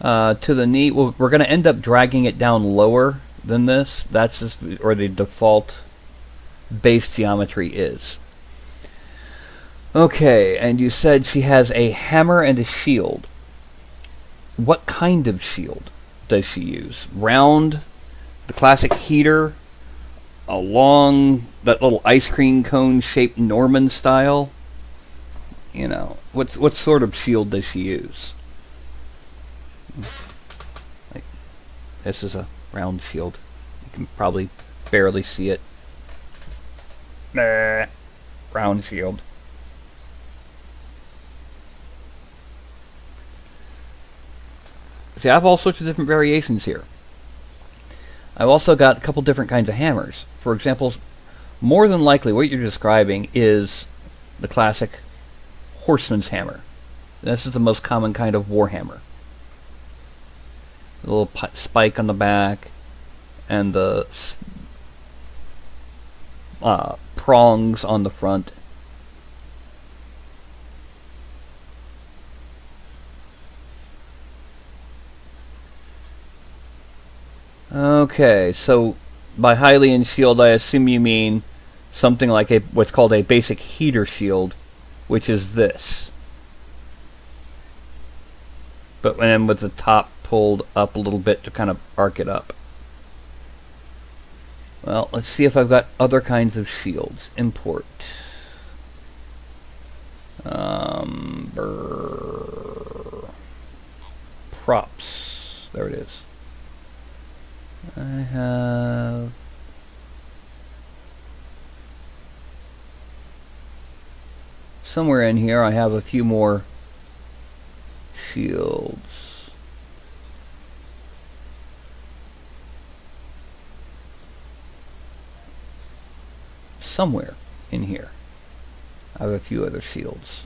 To the knee, we're going to end up dragging it down lower than this. That's just where the default base geometry is. Okay, and you said she has a hammer and a shield. What kind of shield does she use? Round, the classic heater, a long, that little ice cream cone shaped Norman style? You know, what sort of shield does she use? Like, this is a round shield. You can probably barely see it. Round shield. See, I have all sorts of different variations here. I've also got a couple different kinds of hammers. For example, more than likely what you're describing is the classic horseman's hammer. This is the most common kind of war hammer. The little spike on the back and the prongs on the front. Okay, so by Hylian shield, I assume you mean something like what's called a basic heater shield, which is this. But then with the top pulled up a little bit to kind of arc it up. Well, let's see if I've got other kinds of shields. Import. Props. There it is. I have somewhere in here I have a few more shields. Somewhere in here I have a few other shields.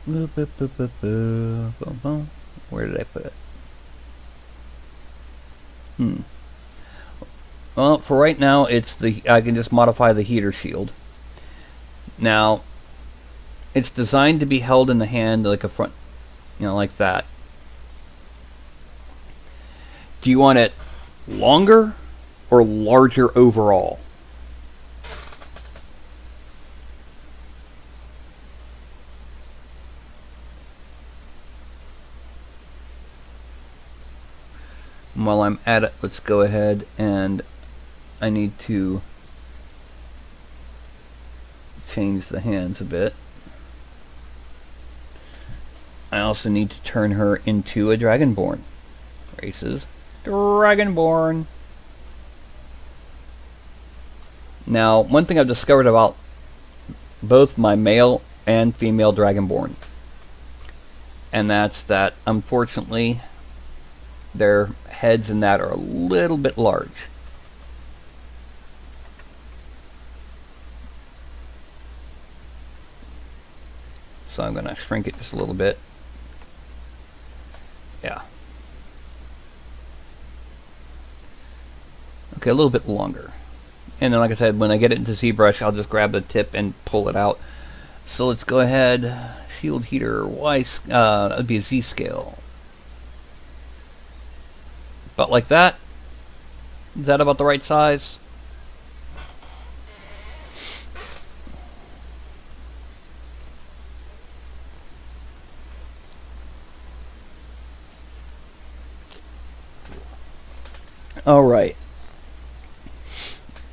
Where did I put it? Well, for right now, I can just modify the heater shield. Now, it's designed to be held in the hand like a front, like that. Do you want it longer or larger overall? And while I'm at it, let's go ahead and I need to change the hands a bit. I also need to turn her into a Dragonborn. Races. Dragonborn. Now, one thing I've discovered about both my male and female Dragonborn, and that's that, unfortunately, their heads and that are a little bit large. So I'm going to shrink it just a little bit. Yeah. Okay, a little bit longer. And then, like I said, when I get it into ZBrush, I'll just grab the tip and pull it out. So let's go ahead. Shield heater, that would be a Z scale. About like that. Is that about the right size? Alright.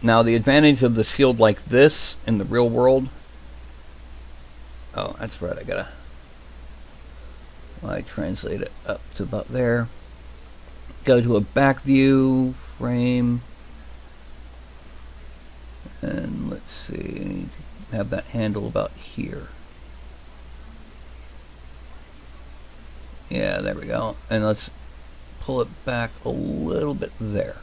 Now the advantage of the shield like this in the real world. Oh, that's right, I translate it up to about there. Go to a back view, frame, and let's see, I need to have that handle about here. Yeah, there we go. And let's pull it back a little bit there.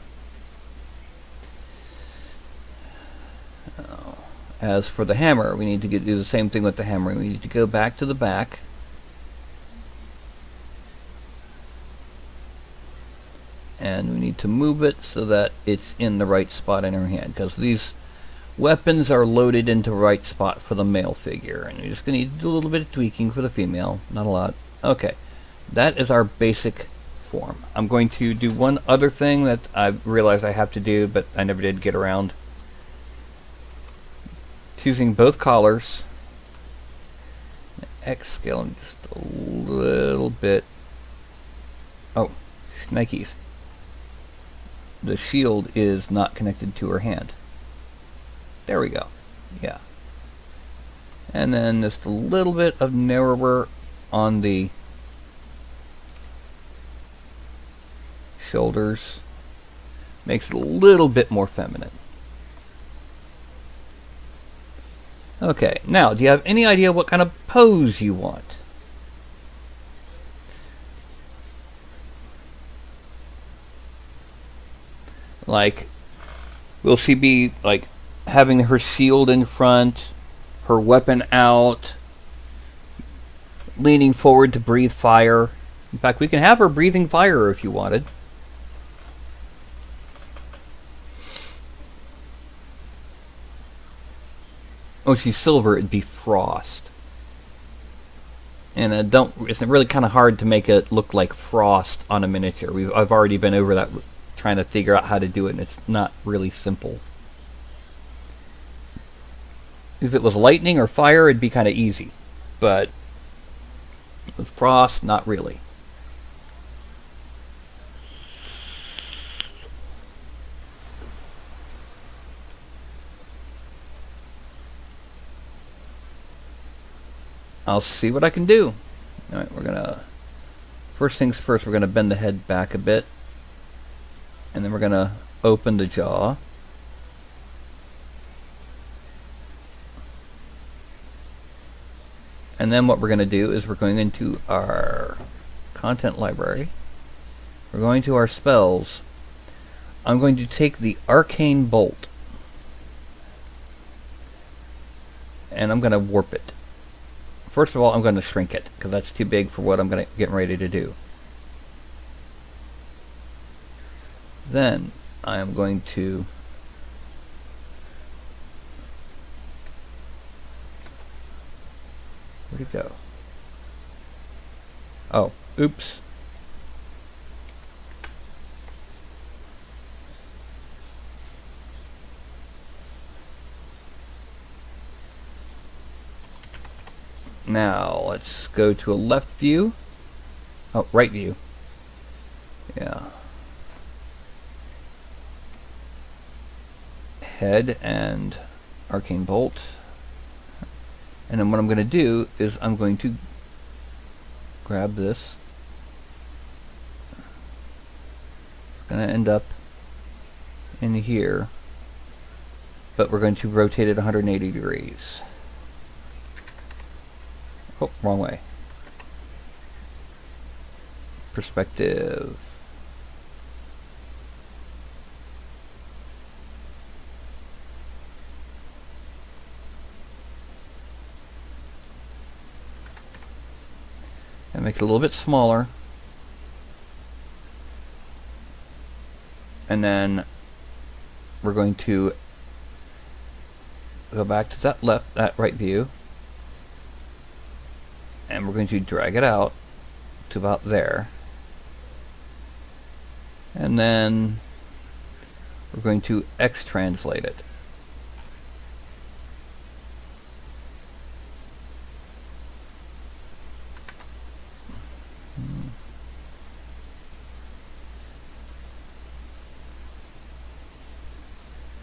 As for the hammer, we need to do the same thing with the hammer. We need to go back to the back. And we need to move it so that it's in the right spot in her hand, because these weapons are loaded into the right spot for the male figure, and we're just going to need to do a little bit of tweaking for the female, not a lot. Okay, that is our basic form. I'm going to do one other thing that I realized I have to do, but I never did get around. It's using both collars. X scaling just a little bit. Oh, Nikes. The shield is not connected to her hand. There we go. Yeah. And then just a little bit of narrower on the shoulders. Makes it a little bit more feminine. Okay, now, do you have any idea what kind of pose you want? Like, will she be, like, having her shield in front, her weapon out, leaning forward to breathe fire? In fact, we can have her breathing fire if you wanted. Oh, she's silver, it'd be frost. And it's really kind of hard to make it look like frost on a miniature. I've already been over that, trying to figure out how to do it, and it's not really simple. If it was lightning or fire, it'd be kind of easy. But with frost, not really. I'll see what I can do. Alright, we're gonna... First things first, we're gonna bend the head back a bit. And then we're gonna open the jaw. And then what we're gonna do is we're going into our content library. We're going to our spells. I'm going to take the arcane bolt. And I'm gonna warp it. First of all, I'm going to shrink it, because that's too big for what I'm getting ready to do. Then, I am going to... Where'd it go? Oh, oops. Now, let's go to a left view. Oh, right view. Yeah. Head and arcane bolt. And then what I'm going to do is I'm going to grab this. It's going to end up in here. But we're going to rotate it 180 degrees. Oh, wrong way. Perspective. And make it a little bit smaller. And then we're going to go back to that right view. And we're going to drag it out to about there. And then we're going to X-translate it.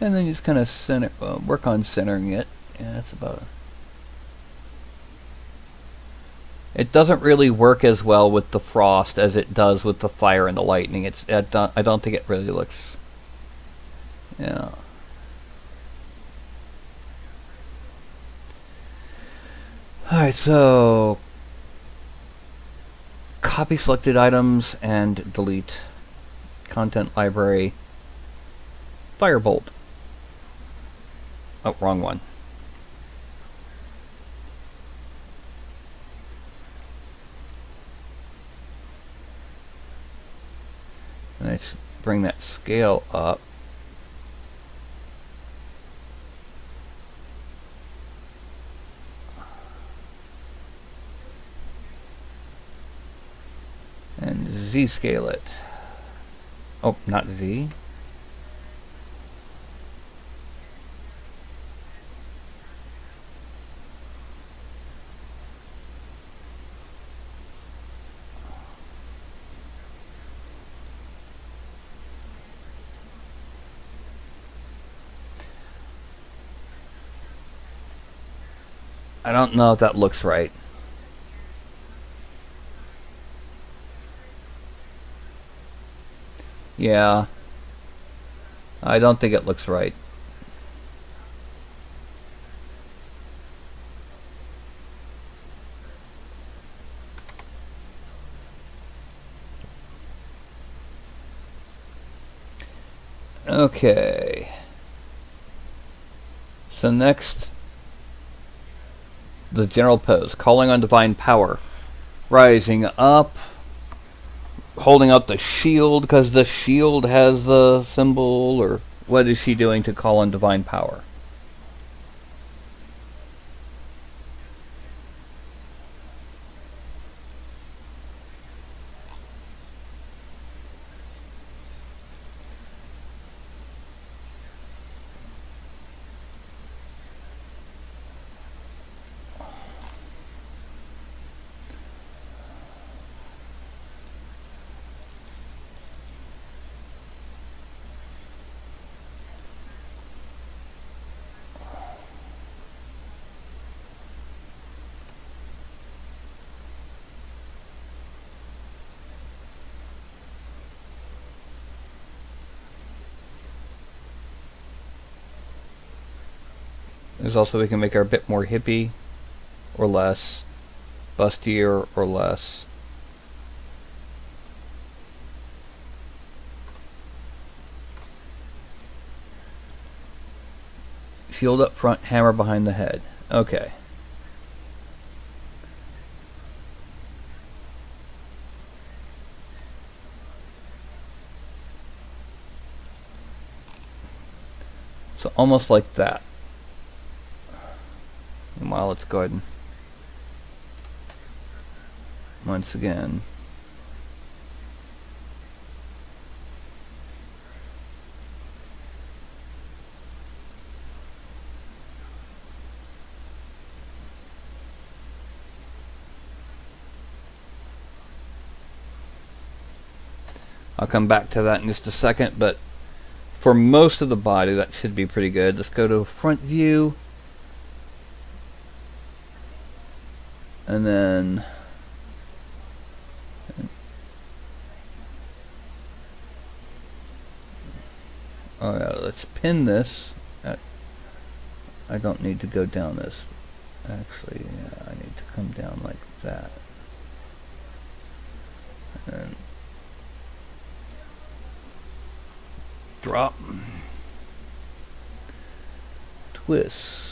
And then just kind of center, work on centering it. Yeah, that's about... It doesn't really work as well with the frost as it does with the fire and the lightning. I don't think it really looks... Yeah. Alright, so... Copy selected items and delete. Content library. Firebolt. Oh, wrong one. And let's bring that scale up. Z-scale it. Oh, not Z. I don't know if that looks right. Yeah. I don't think it looks right. Okay. So next, the general pose, calling on divine power. Rising up, holding up the shield because the shield has the symbol, or what is she doing to call on divine power? There's also, we can make her a bit more hippie or less, bustier or less. Shield up front, hammer behind the head. Okay. So almost like that. Meanwhile, let's go ahead and once again. I'll come back to that in just a second, but for most of the body, that should be pretty good. Let's go to front view. And then oh yeah, let's pin this. I don't need to go down this. Actually, yeah, I need to come down like that. And drop. Twist.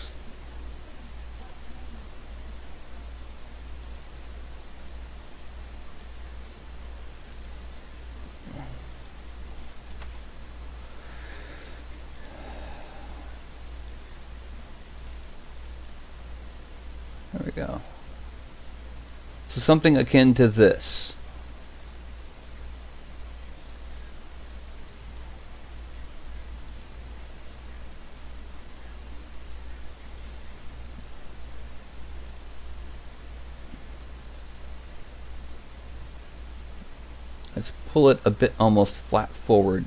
There we go. So something akin to this. Let's pull it a bit almost flat forward.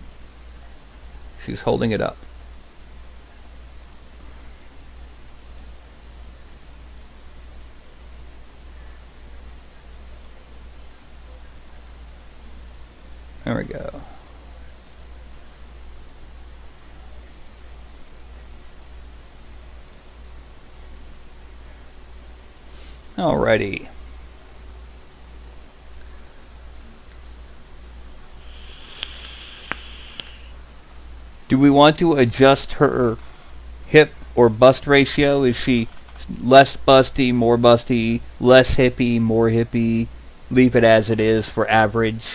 She's holding it up. There we go. Alrighty. Do we want to adjust her hip or bust ratio? Is she less busty, more busty, less hippie, more hippie? Leave it as it is for average.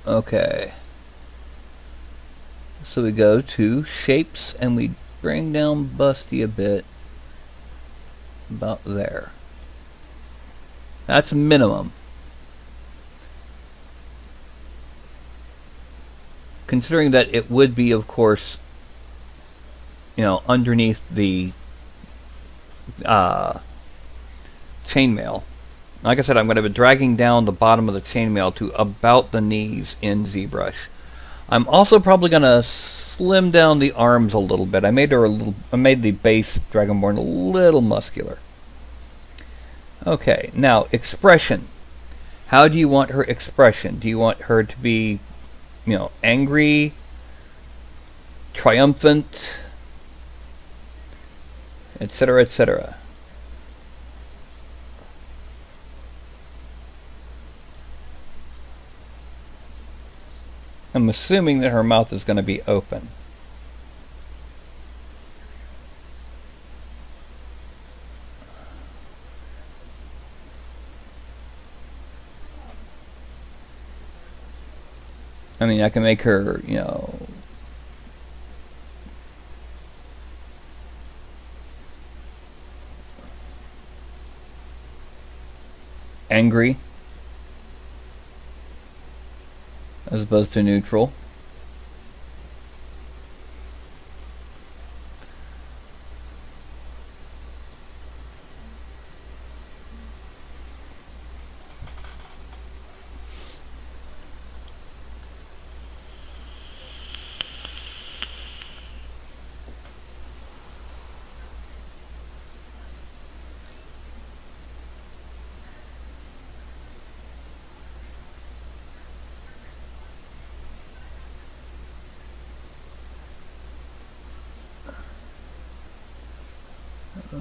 Okay. So we go to shapes and we bring down Busty a bit. About there. That's minimum. Considering that it would be, of course, you know, underneath the chainmail. Like I said, I'm going to be dragging down the bottom of the chainmail to about the knees in ZBrush. I'm also probably going to slim down the arms a little bit. I made the base Dragonborn a little muscular. Okay, now expression. How do you want her expression? Do you want her to be, you know, angry, triumphant, etc., etc.? I'm assuming that her mouth is going to be open. I mean, I can make her, you know, angry as opposed to neutral.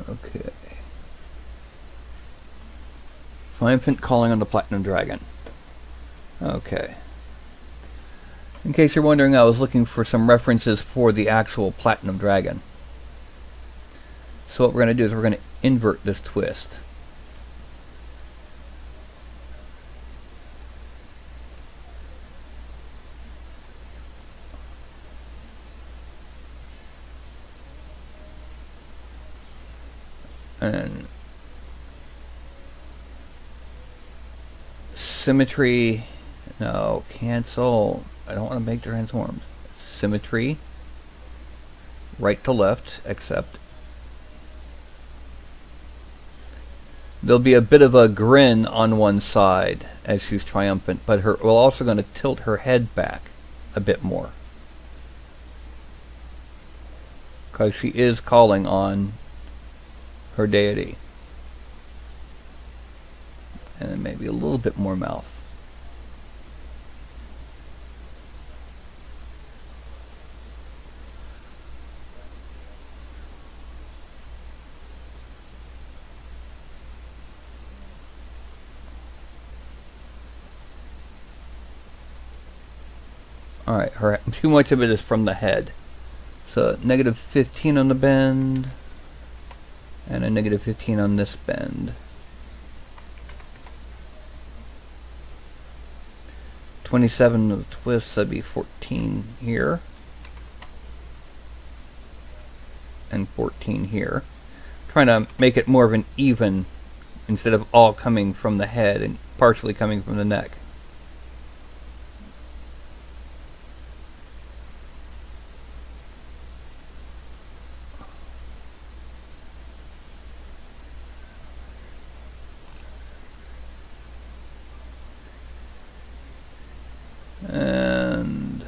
Okay. Triumphant calling on the Platinum Dragon. Okay. In case you're wondering, I was looking for some references for the actual Platinum Dragon. So what we're going to do is we're going to invert this twist. And symmetry, no, cancel. I don't want to make transforms. Symmetry, right to left, except there'll be a bit of a grin on one side as she's triumphant, but we're also going to tilt her head back a bit more, because she is calling on her deity. And then maybe a little bit more mouth. Alright, too much of it is from the head. So negative 15 on the bend, and a negative 15 on this bend. 27 of the twist, that'd be 14 here. And 14 here. Trying to make it more of an even, instead of all coming from the head and partially coming from the neck. And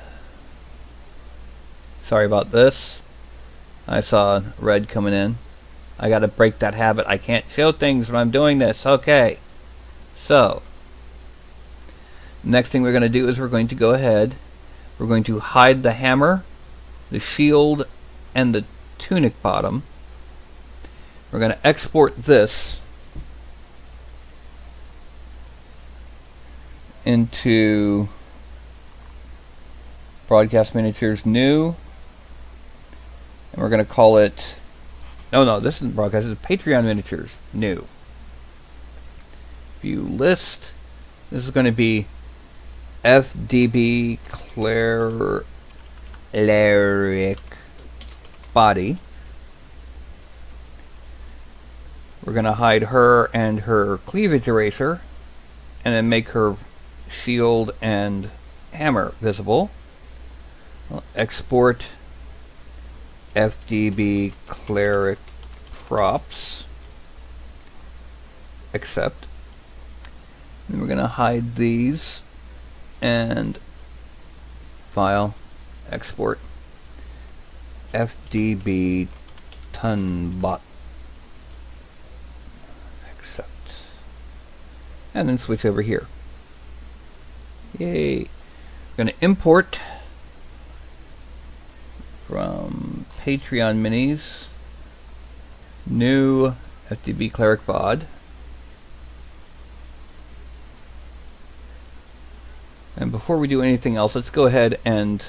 sorry about this. I saw red coming in. I gotta break that habit. I can't show things when I'm doing this. Okay. So, next thing we're going to do is we're going to go ahead. We're going to hide the hammer, the shield, and the tunic bottom. We're going to export this into Broadcast Miniatures New. And we're going to call it... No, this isn't Broadcast. This is Patreon Miniatures New. View list. This is going to be FDB cleric body. We're going to hide her and her cleavage eraser, and then make her shield and hammer visible. We'll export FDB cleric props. Accept. And we're going to hide these and file, export FDB tonbot. Accept. And then switch over here. Yay. We're going to import from Patreon minis new FDB cleric bod. And before we do anything else, let's go ahead and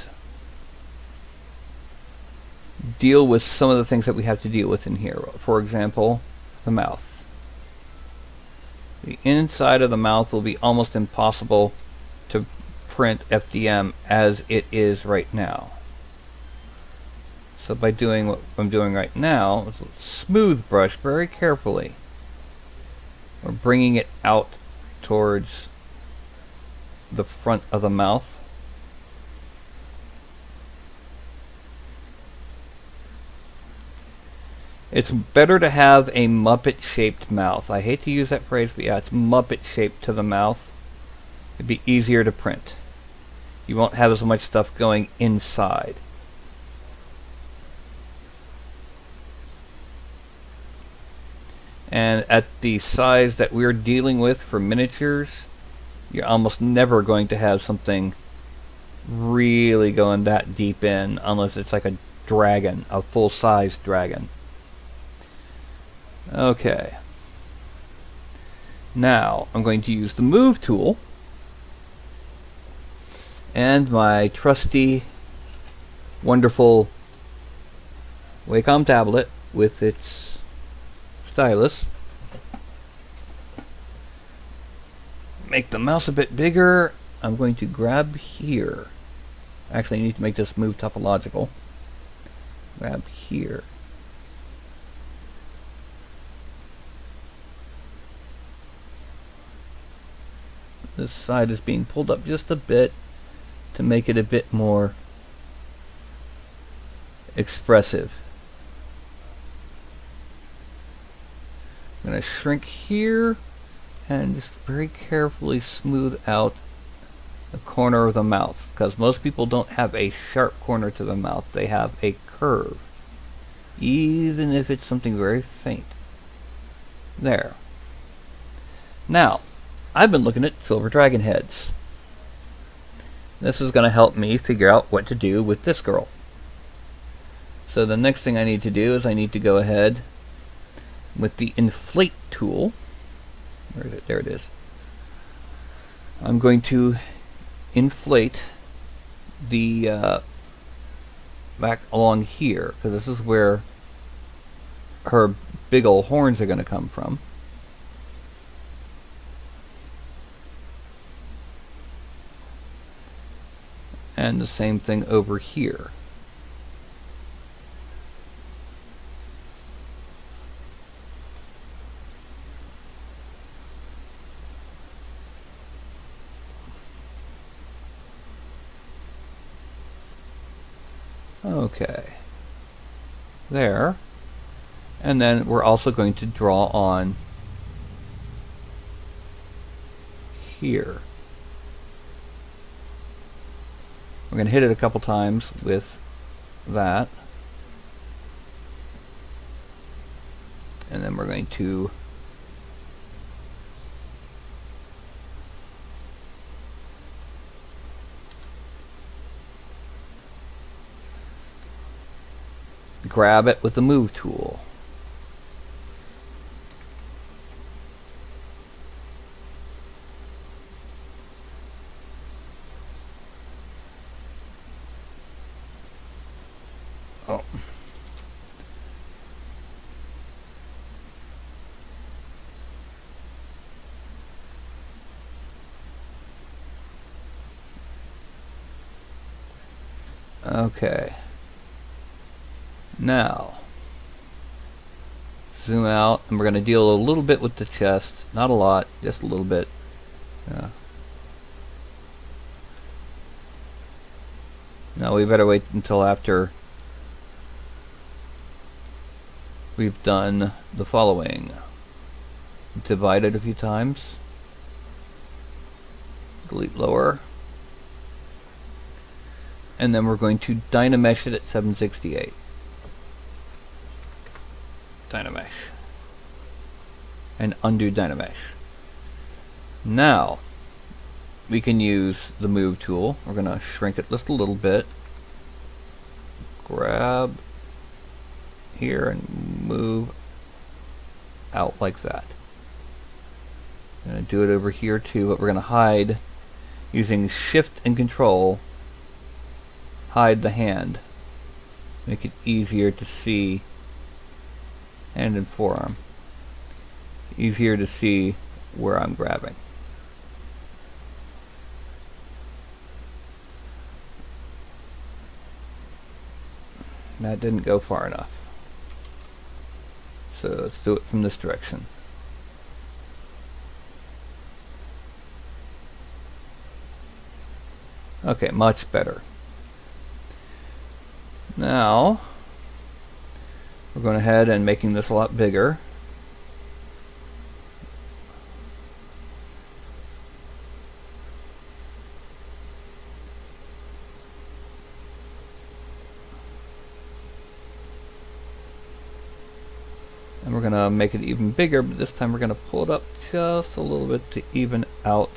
deal with some of the things that we have to deal with in here. For example, the mouth. The inside of the mouth will be almost impossible to print FDM as it is right now. So by doing what I'm doing right now, let's smooth brush very carefully. We're bringing it out towards the front of the mouth. It's better to have a Muppet-shaped mouth. I hate to use that phrase, but yeah, it's Muppet-shaped to the mouth. It'd be easier to print. You won't have as much stuff going inside. And at the size that we're dealing with for miniatures, you're almost never going to have something really going that deep in unless it's like a dragon, a full-size dragon. Okay. Now, I'm going to use the Move tool and my trusty, wonderful Wacom tablet with its stylus. Make the mouse a bit bigger. I'm going to grab here. Actually, I need to make this move topological. Grab here. This side is being pulled up just a bit to make it a bit more expressive. I'm going to shrink here and just very carefully smooth out the corner of the mouth, because most people don't have a sharp corner to the mouth, they have a curve, even if it's something very faint. There. Now, I've been looking at silver dragon heads. This is going to help me figure out what to do with this girl. So the next thing I need to do is I need to go ahead with the inflate tool. Where is it? There it is. I'm going to inflate the back along here, because this is where her big old horns are going to come from. And the same thing over here. Okay, there, and then we're also going to draw on here. We're going to hit it a couple times with that, and then we're going to grab it with the Move tool. Oh. Okay. Now, zoom out, and we're going to deal a little bit with the chest. Not a lot, just a little bit. Yeah. Now we better wait until after we've done the following. Divide it a few times. Delete lower. And then we're going to Dynamesh it at 768. Dynamesh. And undo Dynamesh. Now, we can use the move tool. We're going to shrink it just a little bit. Grab here and move out like that. I'm going to do it over here too, but we're going to hide using Shift and Control. Hide the hand. Make it easier to see. Hand and forearm. Easier to see where I'm grabbing. That didn't go far enough. So let's do it from this direction. Okay, much better. Now, we're going ahead and making this a lot bigger. And we're going to make it even bigger, but this time we're going to pull it up just a little bit to even out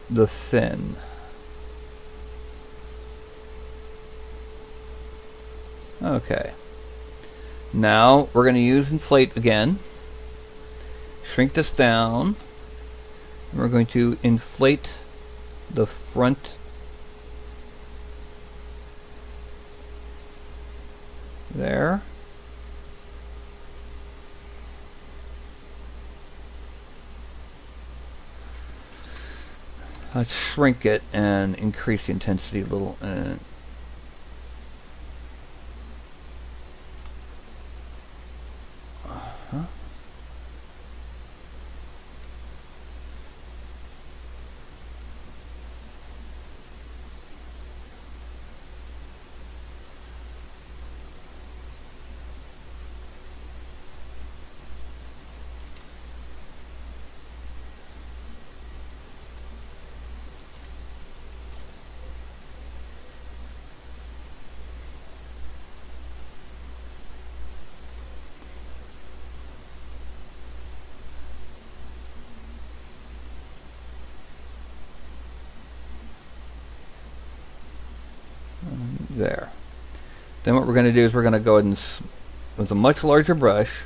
the fin. Okay. Now we're going to use inflate again. Shrink this down. And we're going to inflate the front there. Let's shrink it and increase the intensity a little. There. Then what we're going to do is we're going to go ahead and, with a much larger brush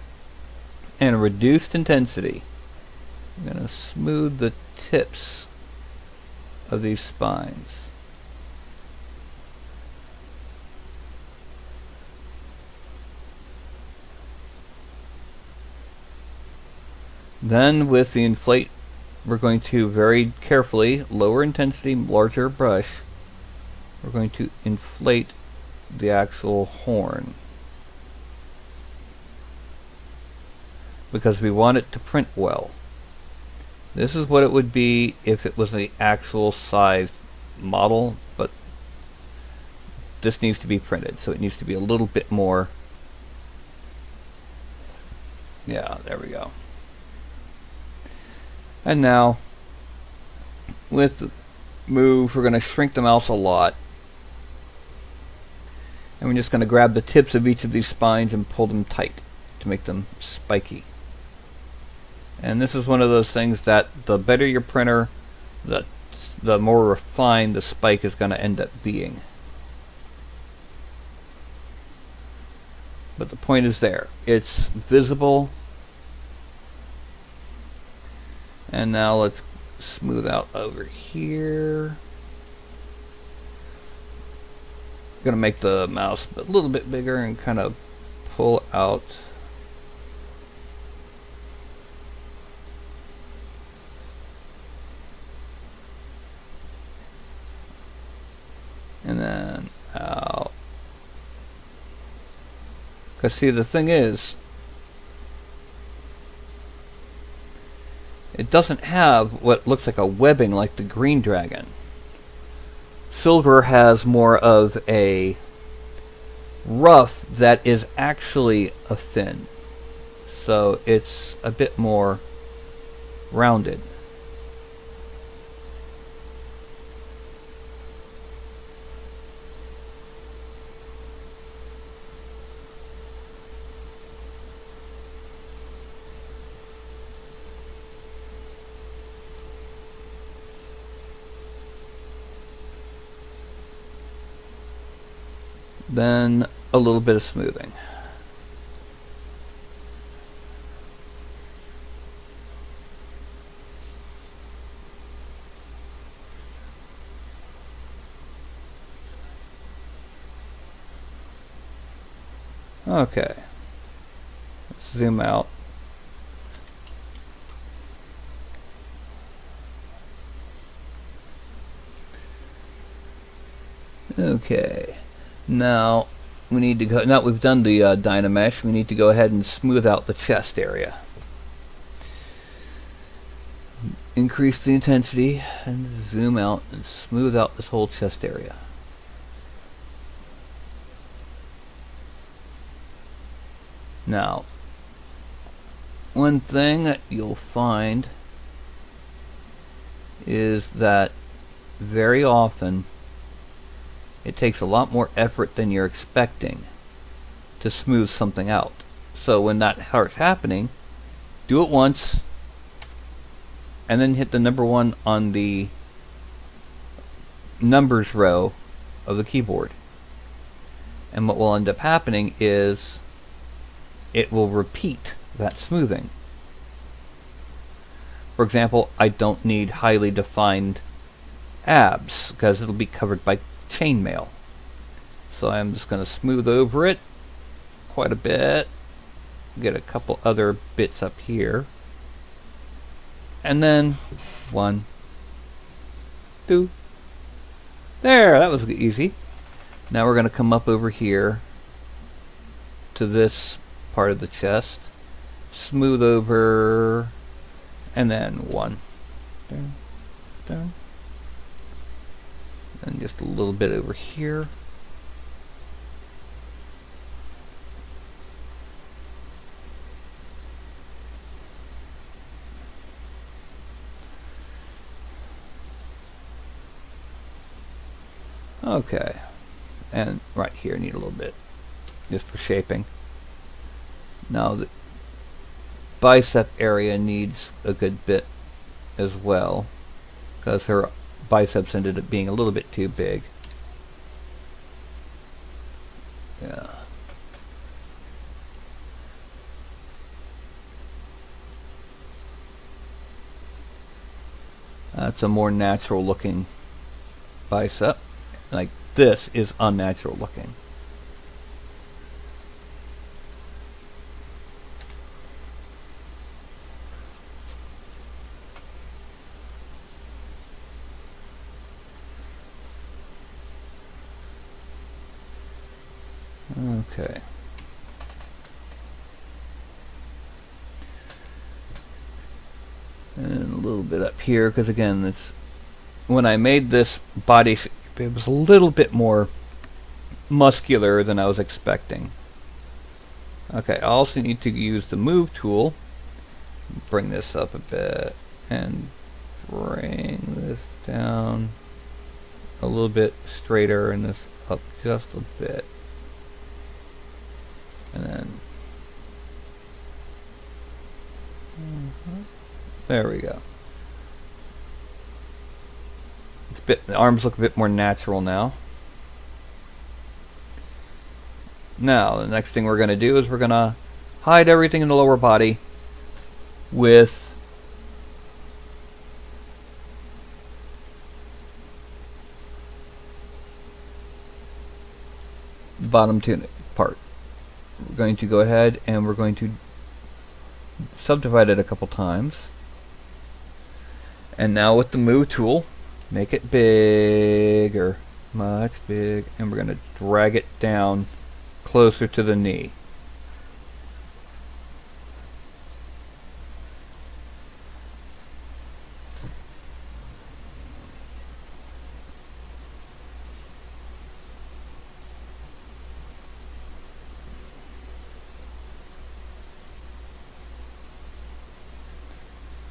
and a reduced intensity, I'm going to smooth the tips of these spines. Then with the inflate, we're going to very carefully, lower intensity, larger brush, we're going to inflate the actual horn, because we want it to print well. This is what it would be if it was the actual sized model, but this needs to be printed, so it needs to be a little bit more. Yeah, there we go. And now with move, we're going to shrink the mouse a lot. And we're just going to grab the tips of each of these spines and pull them tight to make them spiky. And this is one of those things that the better your printer, the more refined the spike is going to end up being. But the point is there. It's visible. And now let's smooth out over here. Gonna make the mouse a little bit bigger and kind of pull out. And then out. Because see, the thing is, it doesn't have what looks like a webbing like the green dragon. Silver has more of a rough that is actually a fin. So it's a bit more rounded. Then a little bit of smoothing. Okay. Let's zoom out. Okay. Now we need to go. Now we've done the Dynamesh, we need to go ahead and smooth out the chest area. Increase the intensity and zoom out and smooth out this whole chest area. Now, one thing that you'll find is that very often it takes a lot more effort than you're expecting to smooth something out. So when that starts happening, do it once and then hit the number 1 on the numbers row of the keyboard. And what will end up happening is it will repeat that smoothing. For example, I don't need highly defined abs because it'll be covered by chainmail. So I'm just going to smooth over it quite a bit. Get a couple other bits up here. And then 1, 2. There, that was easy. Now we're going to come up over here to this part of the chest. Smooth over. And then 1. Down, down. And just a little bit over here. Okay. And right here, need a little bit just for shaping. Now the bicep area needs a good bit as well, because her biceps ended up being a little bit too big. Yeah. That's a more natural looking bicep. Like this is unnatural looking. Okay. And a little bit up here, because again, it's when I made this body shape, it was a little bit more muscular than I was expecting. Okay, I also need to use the move tool. Bring this up a bit and bring this down a little bit straighter and this up just a bit. And then there we go. It's the arms look a bit more natural now. Now the next thing we're going to do is we're going to hide everything in the lower body with the bottom tunic part. We're going to go ahead and we're going to subdivide it a couple times. And now with the move tool, make it bigger, much big, and we're going to drag it down closer to the knee.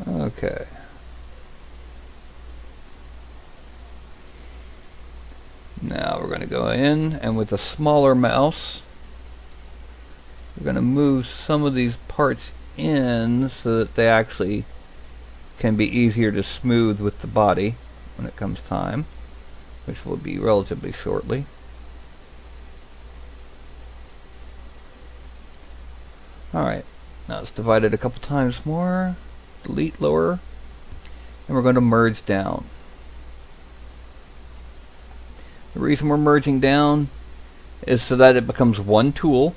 Okay. Now we're going to go in, and with a smaller mouse, we're going to move some of these parts in so that they actually can be easier to smooth with the body when it comes time, which will be relatively shortly. Alright, now it's divided a couple times more. Delete lower, and we're going to merge down. The reason we're merging down is so that it becomes one tool,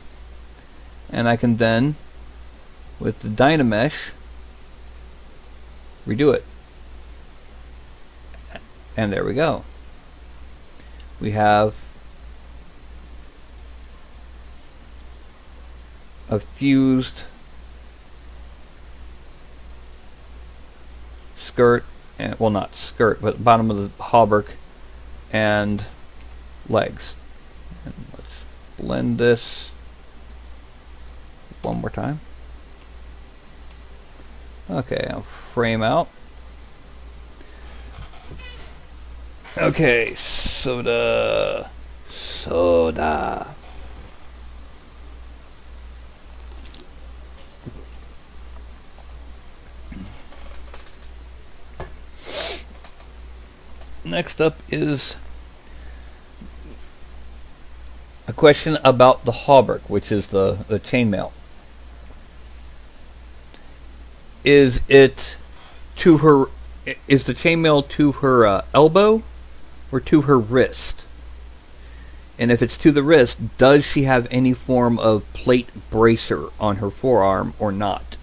and I can then, with the Dynamesh, redo it. And there we go. We have a fused skirt, and well, not skirt, but bottom of the hauberk and legs. And let's blend this one more time. Okay, I'll frame out. Okay, soda. Next up is a question about the hauberk, which is the chainmail. Is it to her? Is the chainmail to her elbow or to her wrist? And if it's to the wrist, does she have any form of plate bracer on her forearm or not?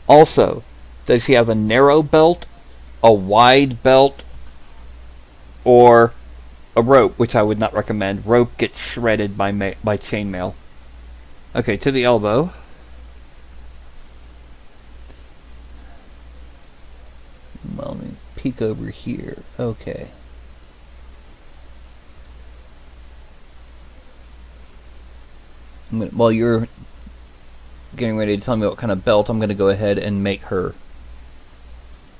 Also, does she have a narrow belt, a wide belt, or a rope, which I would not recommend. Rope gets shredded by chainmail. Okay, to the elbow. Well, let me peek over here. Okay. While you're getting ready to tell me what kind of belt, I'm going to go ahead and make her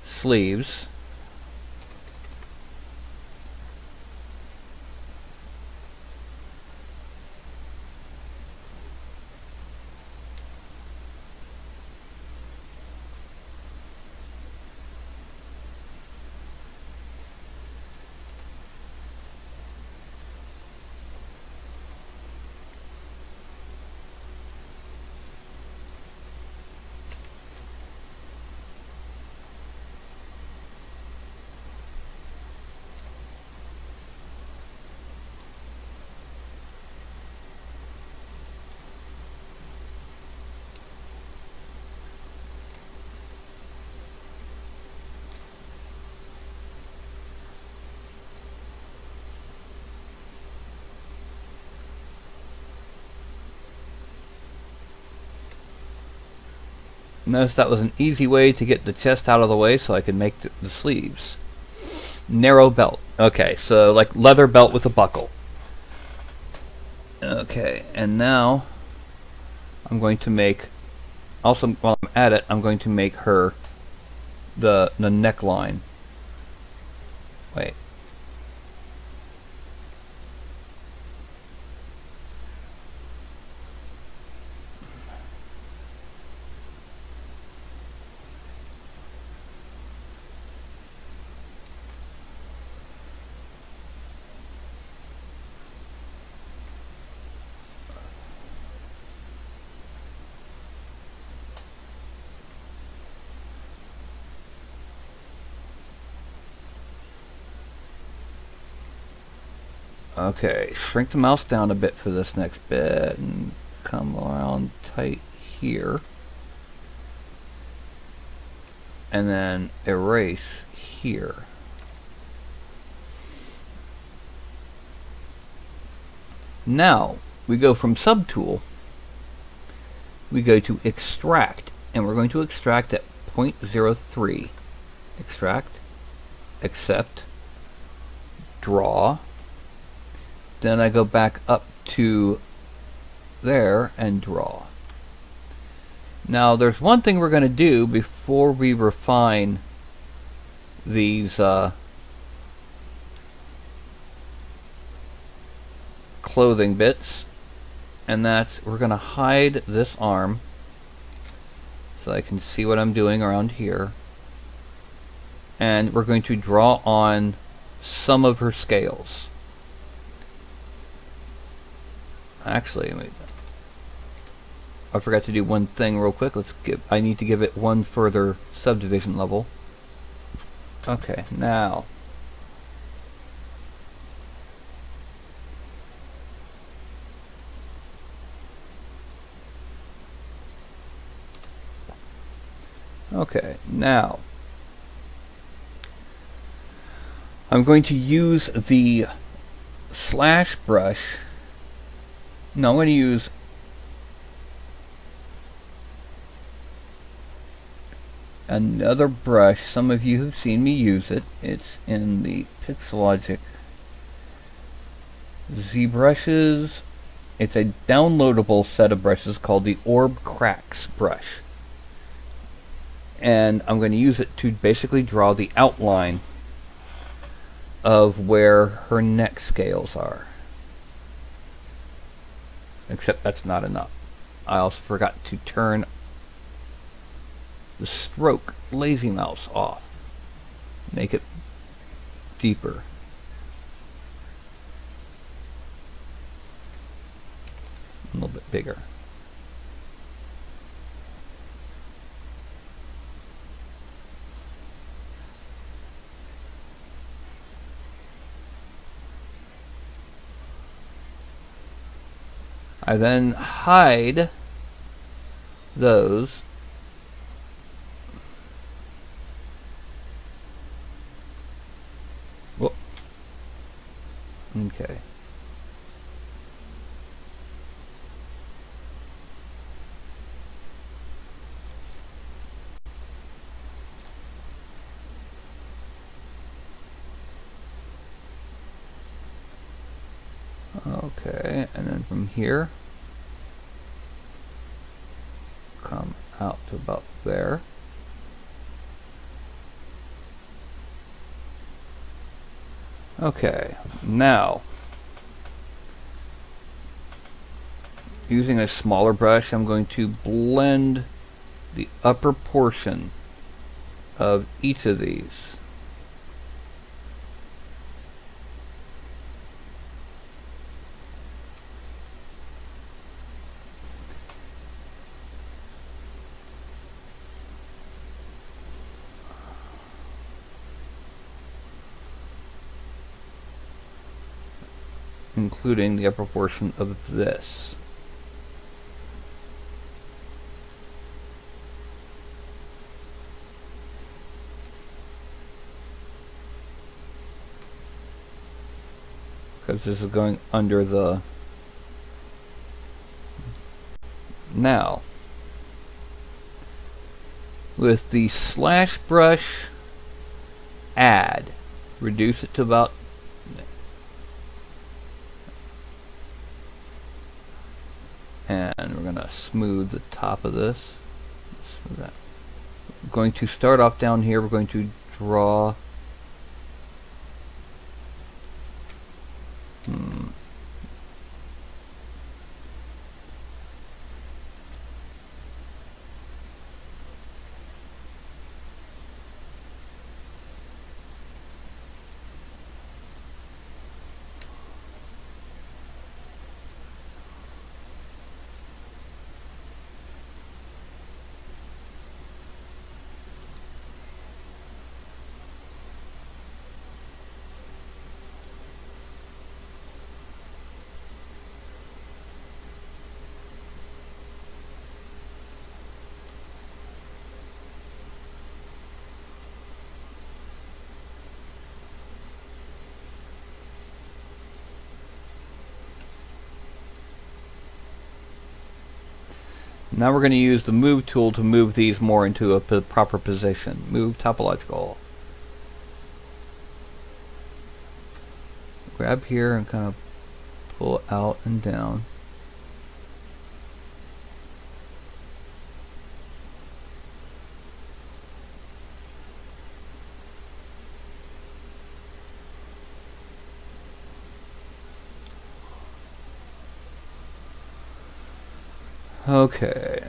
sleeves. Notice that was an easy way to get the chest out of the way so I could make the sleeves. Narrow belt. Okay, so like leather belt with a buckle. Okay, and now I'm going to make, also while I'm at it, I'm going to make her the neckline. Wait. Okay, shrink the mouse down a bit for this next bit and come around tight here. And then erase here. Now, we go from Subtool, we go to Extract, and we're going to extract at 0.03. Extract, Accept, Draw. Then I go back up to there and draw. Now there's one thing we're going to do before we refine these clothing bits, and that's we're going to hide this arm so I can see what I'm doing around here, and we're going to draw on some of her scales. Actually, I forgot to do one thing real quick. I need to give it one further subdivision level. Okay, now I'm going to use the slash brush. No, I'm going to use another brush. Some of you have seen me use it. It's in the Pixelogic Z brushes. It's a downloadable set of brushes called the Orb Cracks brush. And I'm going to use it to basically draw the outline of where her neck scales are. Except that's not enough. I also forgot to turn the stroke lazy mouse off. Make it deeper. A little bit bigger. I then hide those. Whoop. Okay. Okay, and then from here, come out to about there. Okay, now, using a smaller brush, I'm going to blend the upper portion of each of these. Including the upper portion of this. Because this is going under the... Now, with the slash brush, add, reduce it to about... And we're going to smooth the top of this. Smooth that. We're going to start off down here. We're going to draw... Now we're going to use the move tool to move these more into a proper position. Move topological. Grab here and kind of pull out and down. Okay.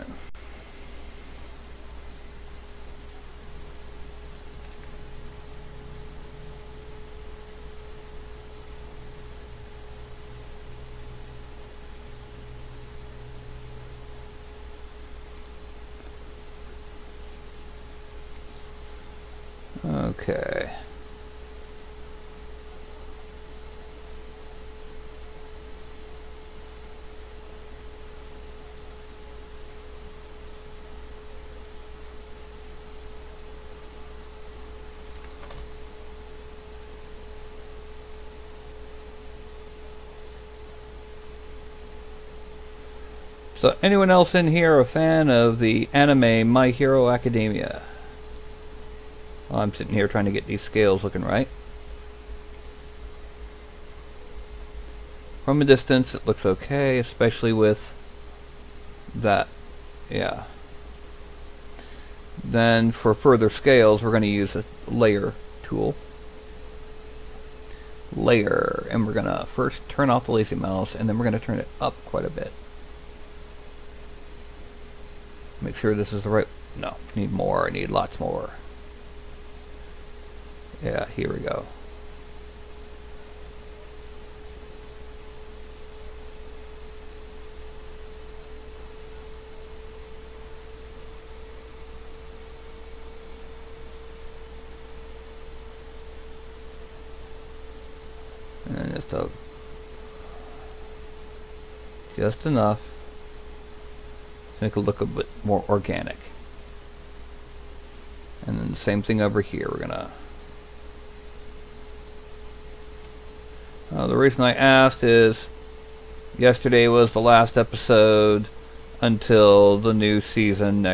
Okay. So, anyone else in here a fan of the anime My Hero Academia? Well, I'm sitting here trying to get these scales looking right. From a distance, it looks okay, especially with that. Yeah. Then, for further scales, we're going to use a layer tool. Layer, and we're going to first turn off the lazy mouse, and then we're going to turn it up quite a bit. Make sure this is the right... No, need more. I need lots more. Yeah, here we go. And just enough to make it look a bit more organic. And then the same thing over here. We're gonna... the reason I asked is yesterday was the last episode until the new season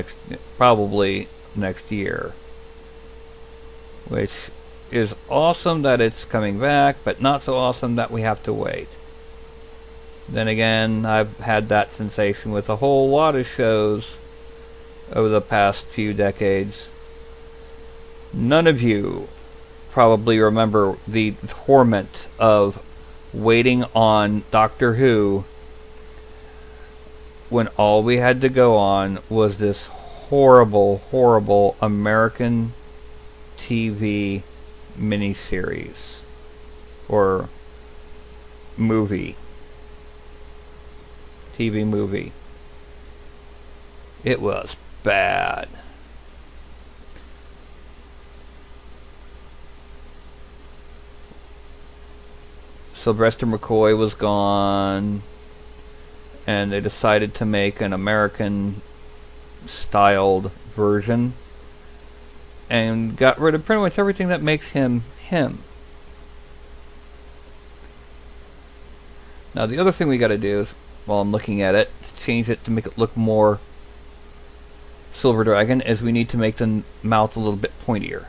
probably next year. Which is awesome that it's coming back, but not so awesome that we have to wait. Then again, I've had that sensation with a whole lot of shows over the past few decades. None of you probably remember the torment of waiting on Doctor Who when all we had to go on was this horrible, horrible American TV miniseries or movie. TV movie. It was bad. Sylvester McCoy was gone, and they decided to make an American styled version and got rid of pretty much everything that makes him him. Now the other thing we got to do is, while I'm looking at it, change it to make it look more Silver Dragon, is we need to make the mouth a little bit pointier.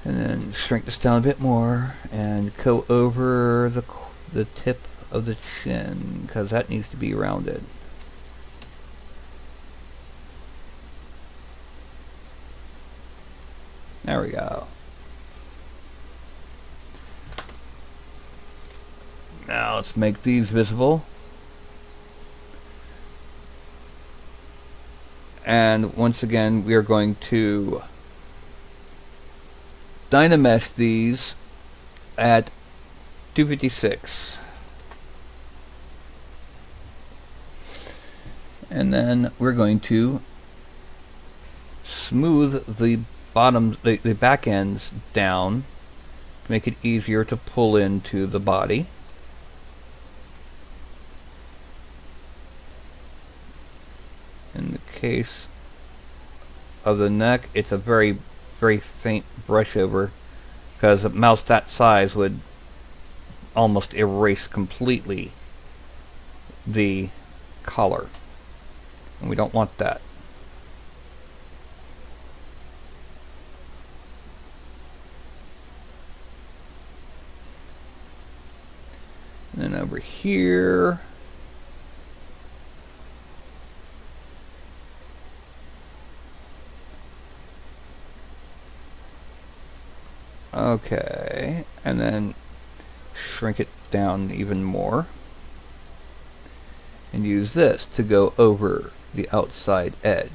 And then shrink this down a bit more and go over the tip of the chin, because that needs to be rounded. There we go. Now let's make these visible. And once again, we are going to Dynamesh these at 256. And then we're going to smooth the bottoms, the back ends down to make it easier to pull into the body. In the case of the neck, it's a very, very faint brush over, because a mouse that size would almost erase completely the collar, and we don't want that. And then over here, okay, and then shrink it down even more and use this to go over the outside edge.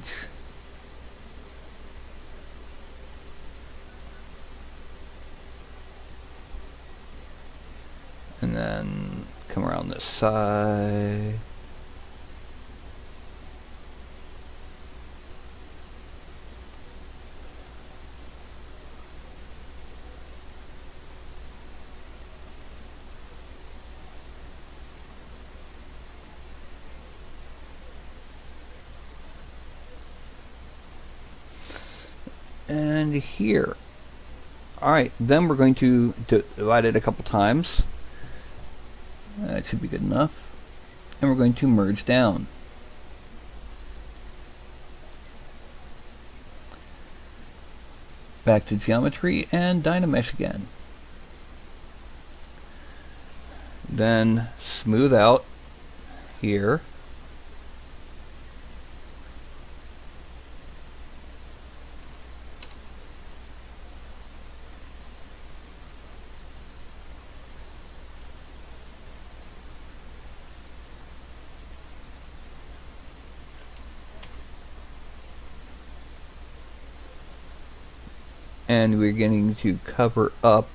And then come around this side. And here. Alright, then we're going to divide it a couple times. That should be good enough. And we're going to merge down. Back to geometry and Dynamesh again. Then smooth out here. And we're going to cover up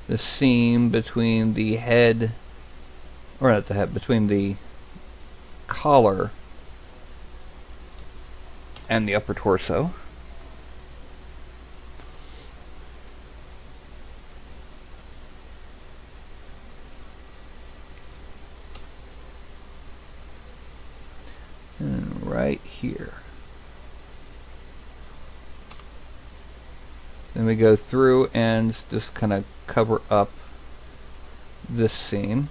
the seam between the head, or not the head, between the collar and the upper torso. And right here. Then we go through and just kind of cover up this seam.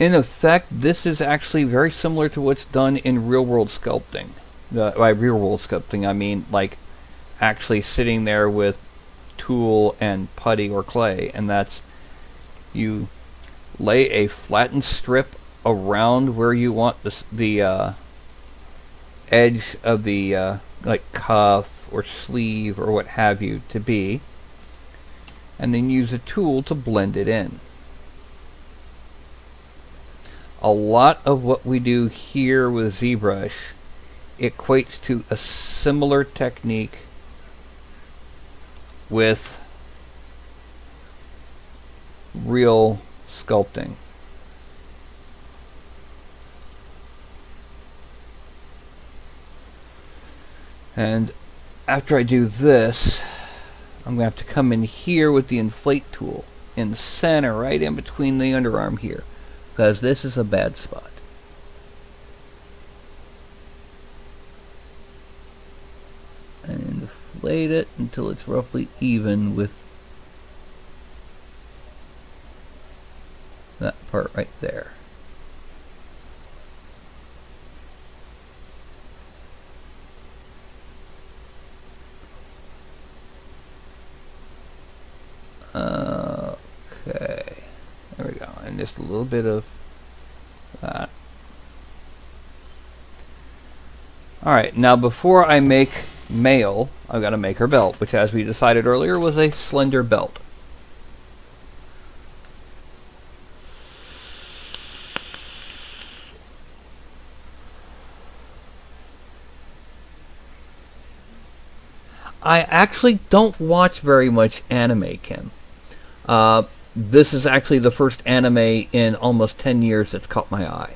In effect, this is actually very similar to what's done in real-world sculpting. By real-world sculpting, I mean like actually sitting there with tool and putty or clay, and that's, you lay a flattened strip around where you want the edge of the like cuff or sleeve or what have you to be, and then use a tool to blend it in. A lot of what we do here with ZBrush equates to a similar technique with real sculpting. And after I do this, I'm going to have to come in here with the inflate tool in the center, right in between the underarm here, because this is a bad spot. And inflate it until it's roughly even with that part right there. Okay, there we go, and just a little bit of that. Alright, now before I make Mail, I've got to make her belt, which, as we decided earlier, was a slender belt. I actually don't watch very much anime, Kim. This is actually the first anime in almost 10 years that's caught my eye.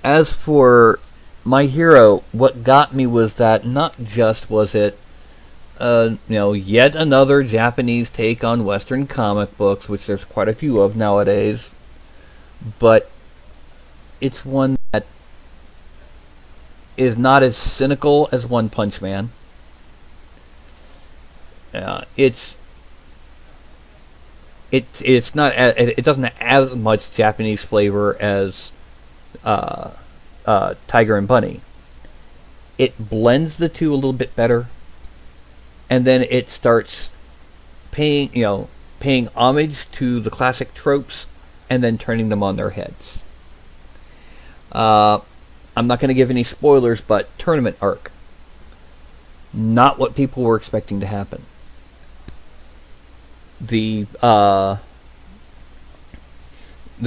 As for My Hero, what got me was that not just was it, yet another Japanese take on Western comic books, which there's quite a few of nowadays, but it's one that is not as cynical as One Punch Man. It's not it doesn't have as much Japanese flavor as Tiger and Bunny. It blends the two a little bit better, and then it starts paying homage to the classic tropes, and then turning them on their heads. I'm not going to give any spoilers, but tournament arc, not what people were expecting to happen. The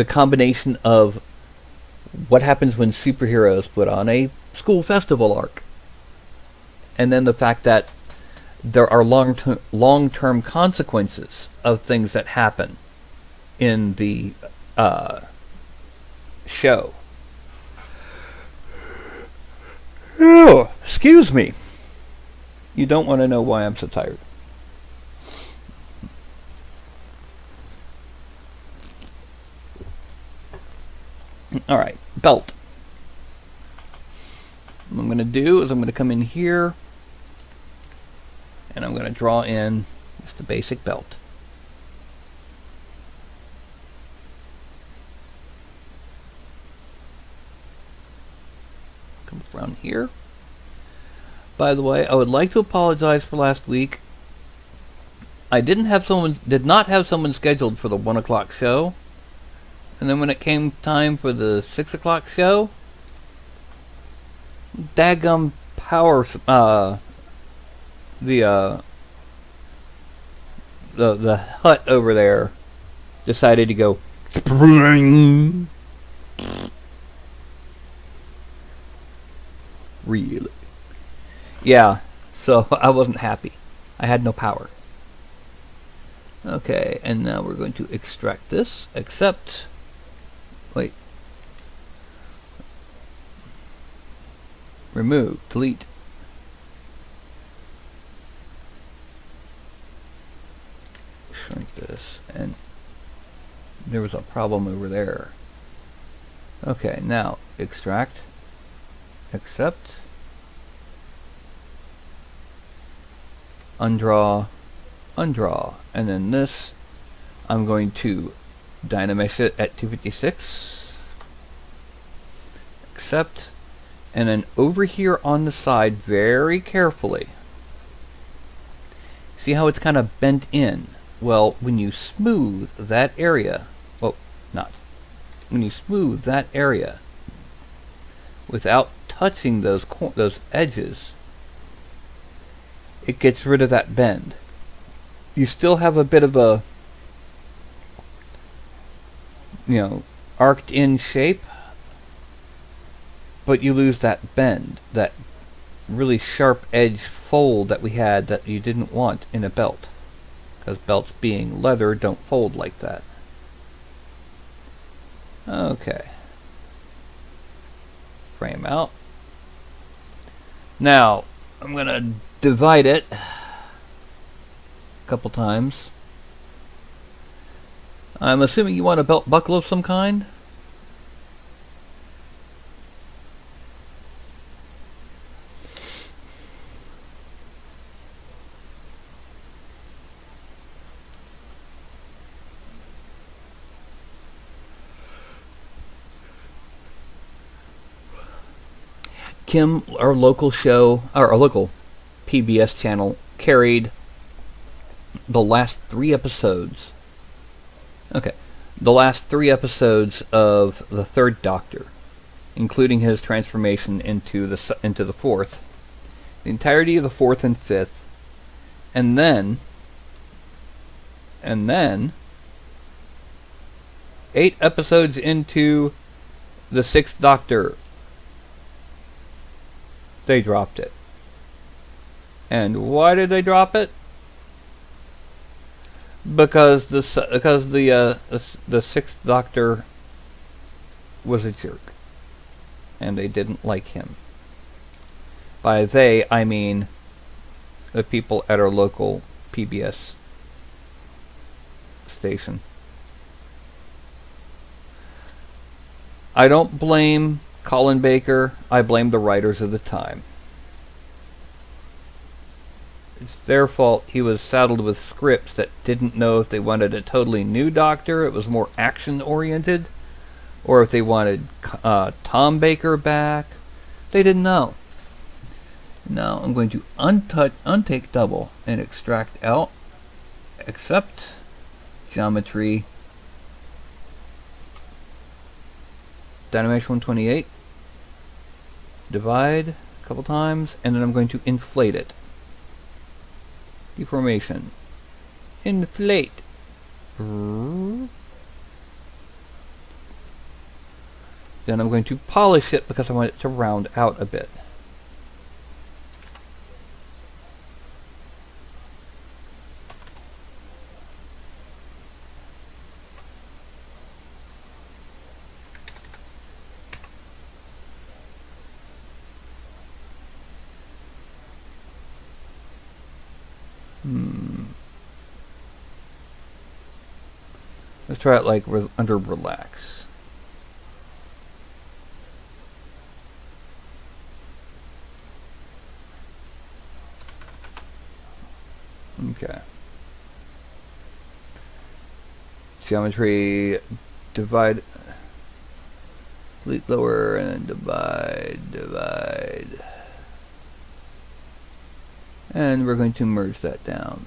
combination of what happens when superheroes put on a school festival arc, and then the fact that there are long-term consequences of things that happen in the show. Oh, excuse me. You don't want to know why I'm so tired. Alright, belt. What I'm going to do is I'm going to come in here and I'm going to draw in just a basic belt. Come around here. By the way, I would like to apologize for last week. I did not have someone scheduled for the 1 o'clock show. And then when it came time for the 6 o'clock show, daggum power, the hut over there decided to go spring. Really? Yeah, so I wasn't happy. I had no power. Okay, and now we're going to extract this, except... Wait. Remove, delete. Shrink this, and there was a problem over there. Okay, now extract, accept, undraw, undraw, and then this I'm going to Dynamesh it at 256, accept, and then over here on the side, very carefully, see how it's kind of bent in? Well, when you smooth that area, well, not, when you smooth that area without touching those edges, it gets rid of that bend. You still have a bit of a, arced in shape, but you lose that bend, that really sharp edge fold that we had that you didn't want in a belt, because belts being leather don't fold like that. Okay, frame out. Now I'm gonna divide it a couple times. I'm assuming you want a belt buckle of some kind? Kim, our local show, or our local PBS channel, carried the last 3 episodes. Okay, the last 3 episodes of the Third Doctor, including his transformation into the 4th, the entirety of the 4th and 5th, and then 8 episodes into the Sixth Doctor, they dropped it. And why did they drop it? Because the Sixth Doctor was a jerk, and they didn't like him. By they, I mean the people at our local PBS station. I don't blame Colin Baker. I blame the writers of the time. It's their fault. He was saddled with scripts that didn't know if they wanted a totally new Doctor, it was more action-oriented, or if they wanted Tom Baker back. They didn't know. Now I'm going to untake double and extract out, accept geometry, Dynamax 128, divide a couple times, and then I'm going to inflate it. Deformation. Inflate. Then I'm going to polish it because I want it to round out a bit. Let's try it like under relax. Okay. Geometry, divide, delete lower, and then divide. And we're going to merge that down.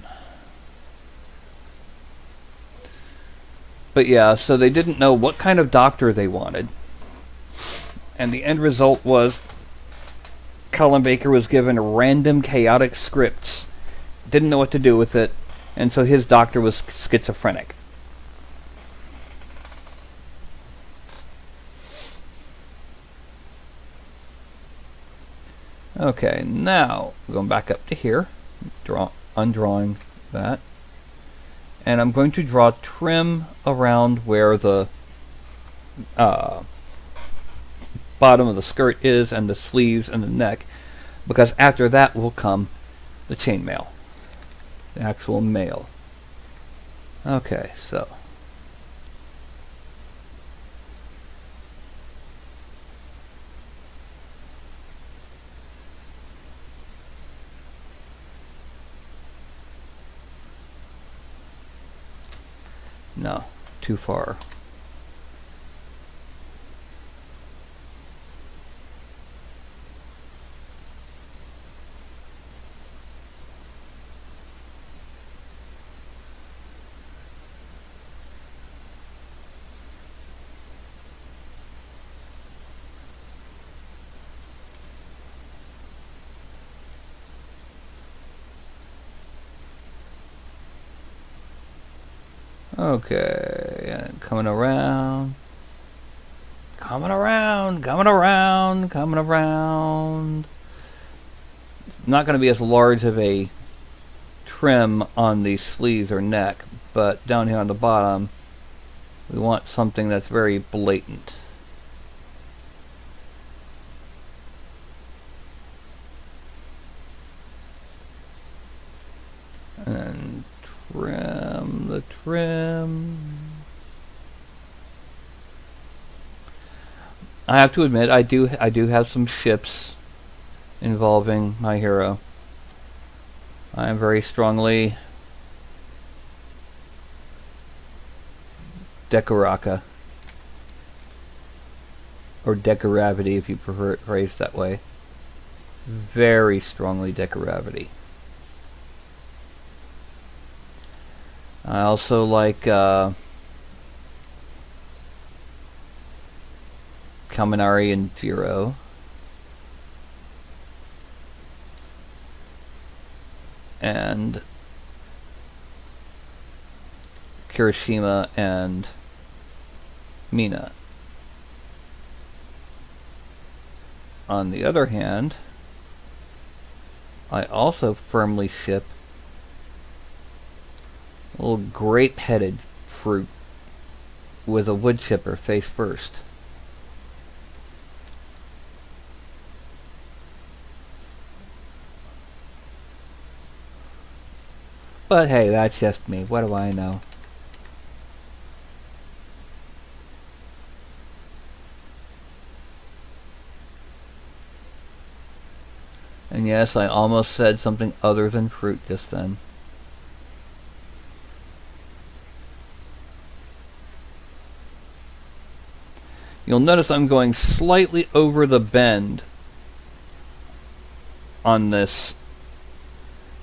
But yeah, so they didn't know what kind of Doctor they wanted. And the end result was Colin Baker was given random chaotic scripts, didn't know what to do with it, and so his Doctor was schizophrenic. Okay, now going back up to here, undrawing that, and I'm going to draw trim around where the bottom of the skirt is, and the sleeves and the neck, because after that will come the chainmail, the actual mail. Okay, so no, too far. Okay, and coming around. It's not going to be as large of a trim on the sleeves or neck, but down here on the bottom, we want something that's very blatant. And trim the trim. I have to admit, I do have some ships involving my hero. I am very strongly Decoraka, or Decoravity if you prefer it phrased that way. Very strongly Decoravity. I also like Kaminari and Jiro. And Kirishima and Mina. On the other hand, I also firmly ship a little grape-headed fruit with a wood chipper face first. But hey, that's just me. What do I know? And yes, I almost said something other than fruit just then. You'll notice I'm going slightly over the bend on this.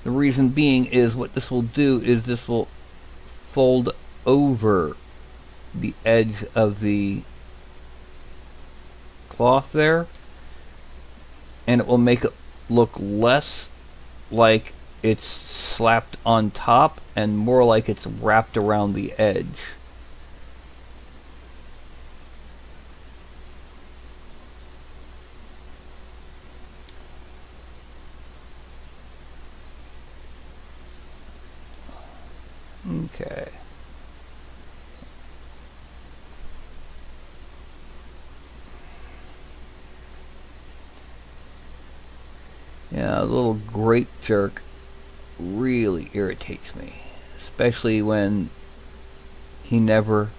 The reason being is what this will do is this will fold over the edge of the cloth there, and it will make it look less like it's slapped on top and more like it's wrapped around the edge. Okay. Yeah, a little grape jerk really irritates me, especially when he never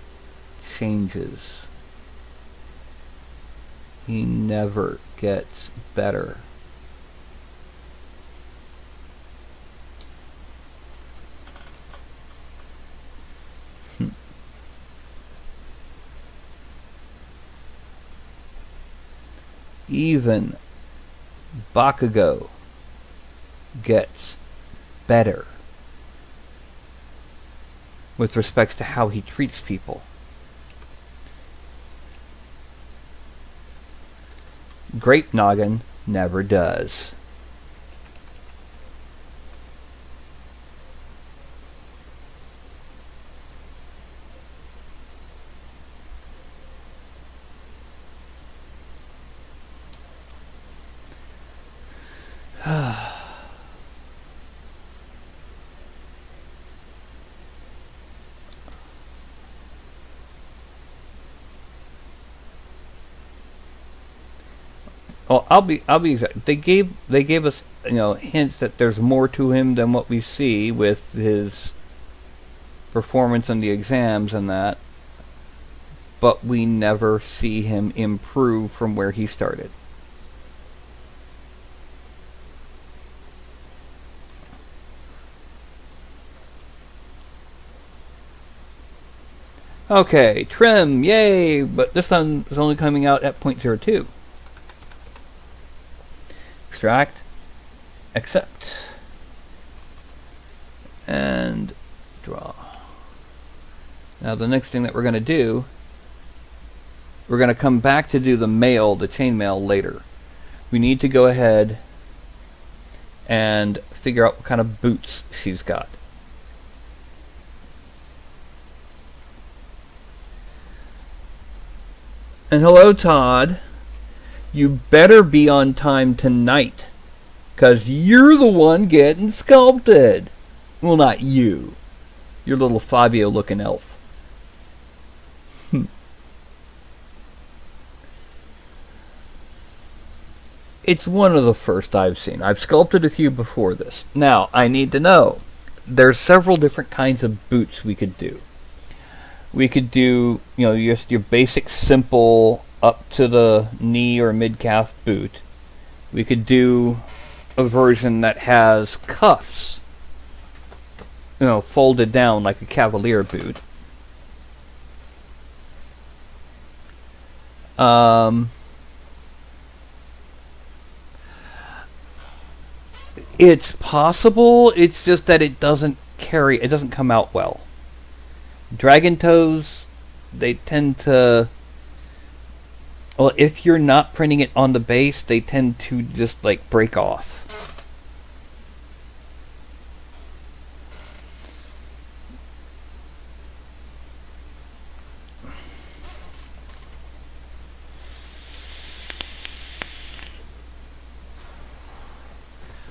changes. He never gets better. Even Bakugo gets better with respect to how he treats people. Grape Noggin never does. Well, I'll be exact. They gave us, you know, hints that there's more to him than what we see with his performance in the exams and that, but we never see him improve from where he started. Okay, trim, yay! But this one is only coming out at 0.02. Extract, accept, and draw. Now the next thing that we're going to do, we're going to come back to do the mail, the chainmail later. We need to go ahead and figure out what kind of boots she's got. And hello, Todd. You better be on time tonight, 'cause you're the one getting sculpted. Well, not you. Your little Fabio-looking elf. It's one of the first I've seen. I've sculpted a few before this. Now, I need to know. There's several different kinds of boots we could do. We could do, you know, just your basic simple up to the knee or mid-calf boot. We could do a version that has cuffs, you know, folded down like a cavalier boot. It's possible, it's just that it doesn't come out well. Dragon toes, they tend to, well, if you're not printing it on the base, they tend to just like break off.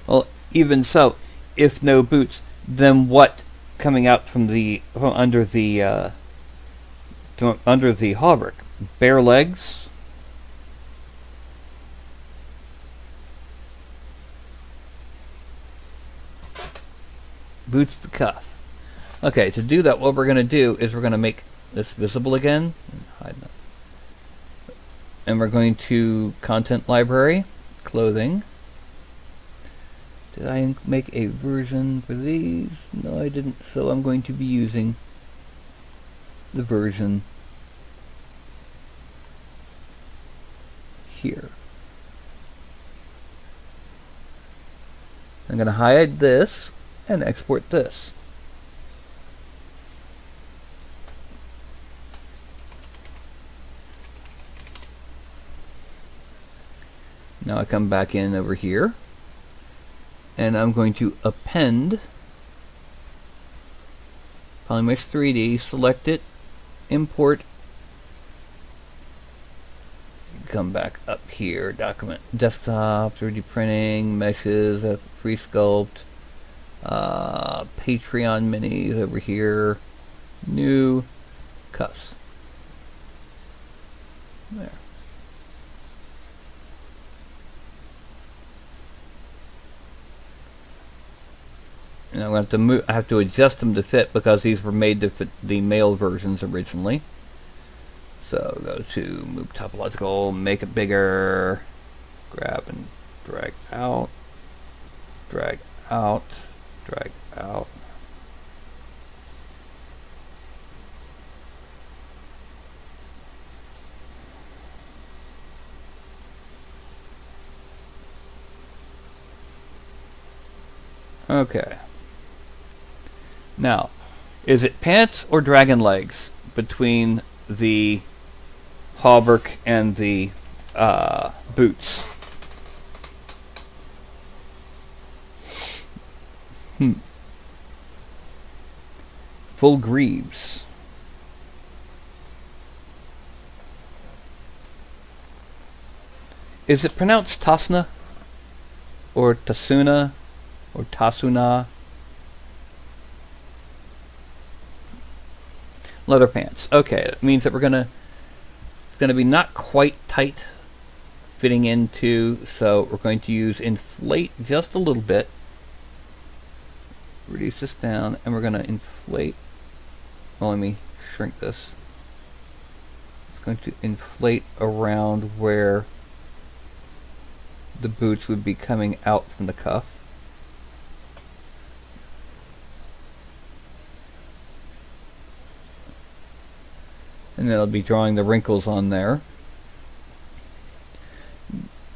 Well, even so, if no boots, then what coming out from under the from under the hauberk? Bare legs? Boots the cuff. Okay, to do that, what we're going to do is we're going to make this visible again. Hide that. And we're going to content library, clothing. Did I make a version for these? No, I didn't. So I'm going to be using the version here. I'm going to hide this and export this. Now I come back in over here, and I'm going to append Polymesh 3D, select it, import, come back up here, document, desktop, 3D printing, meshes, free sculpt, Patreon minis over here, new, cuffs. There. And I'm going to have I have to adjust them to fit because these were made to fit the male versions originally. So go to move topological, make it bigger, grab and drag out, drag out, drag out. Okay. Now, is it pants or dragon legs between the hauberk and the boots? Full greaves. Is it pronounced Tasna? Or Tasuna? Or Tasuna? Leather pants. Okay, that means that it's gonna be not quite tight fitting into, so we're going to use inflate just a little bit. Reduce this down, and we're gonna inflate. Well, let me shrink this. It's going to inflate around where the boots would be coming out from the cuff. And then I'll be drawing the wrinkles on there.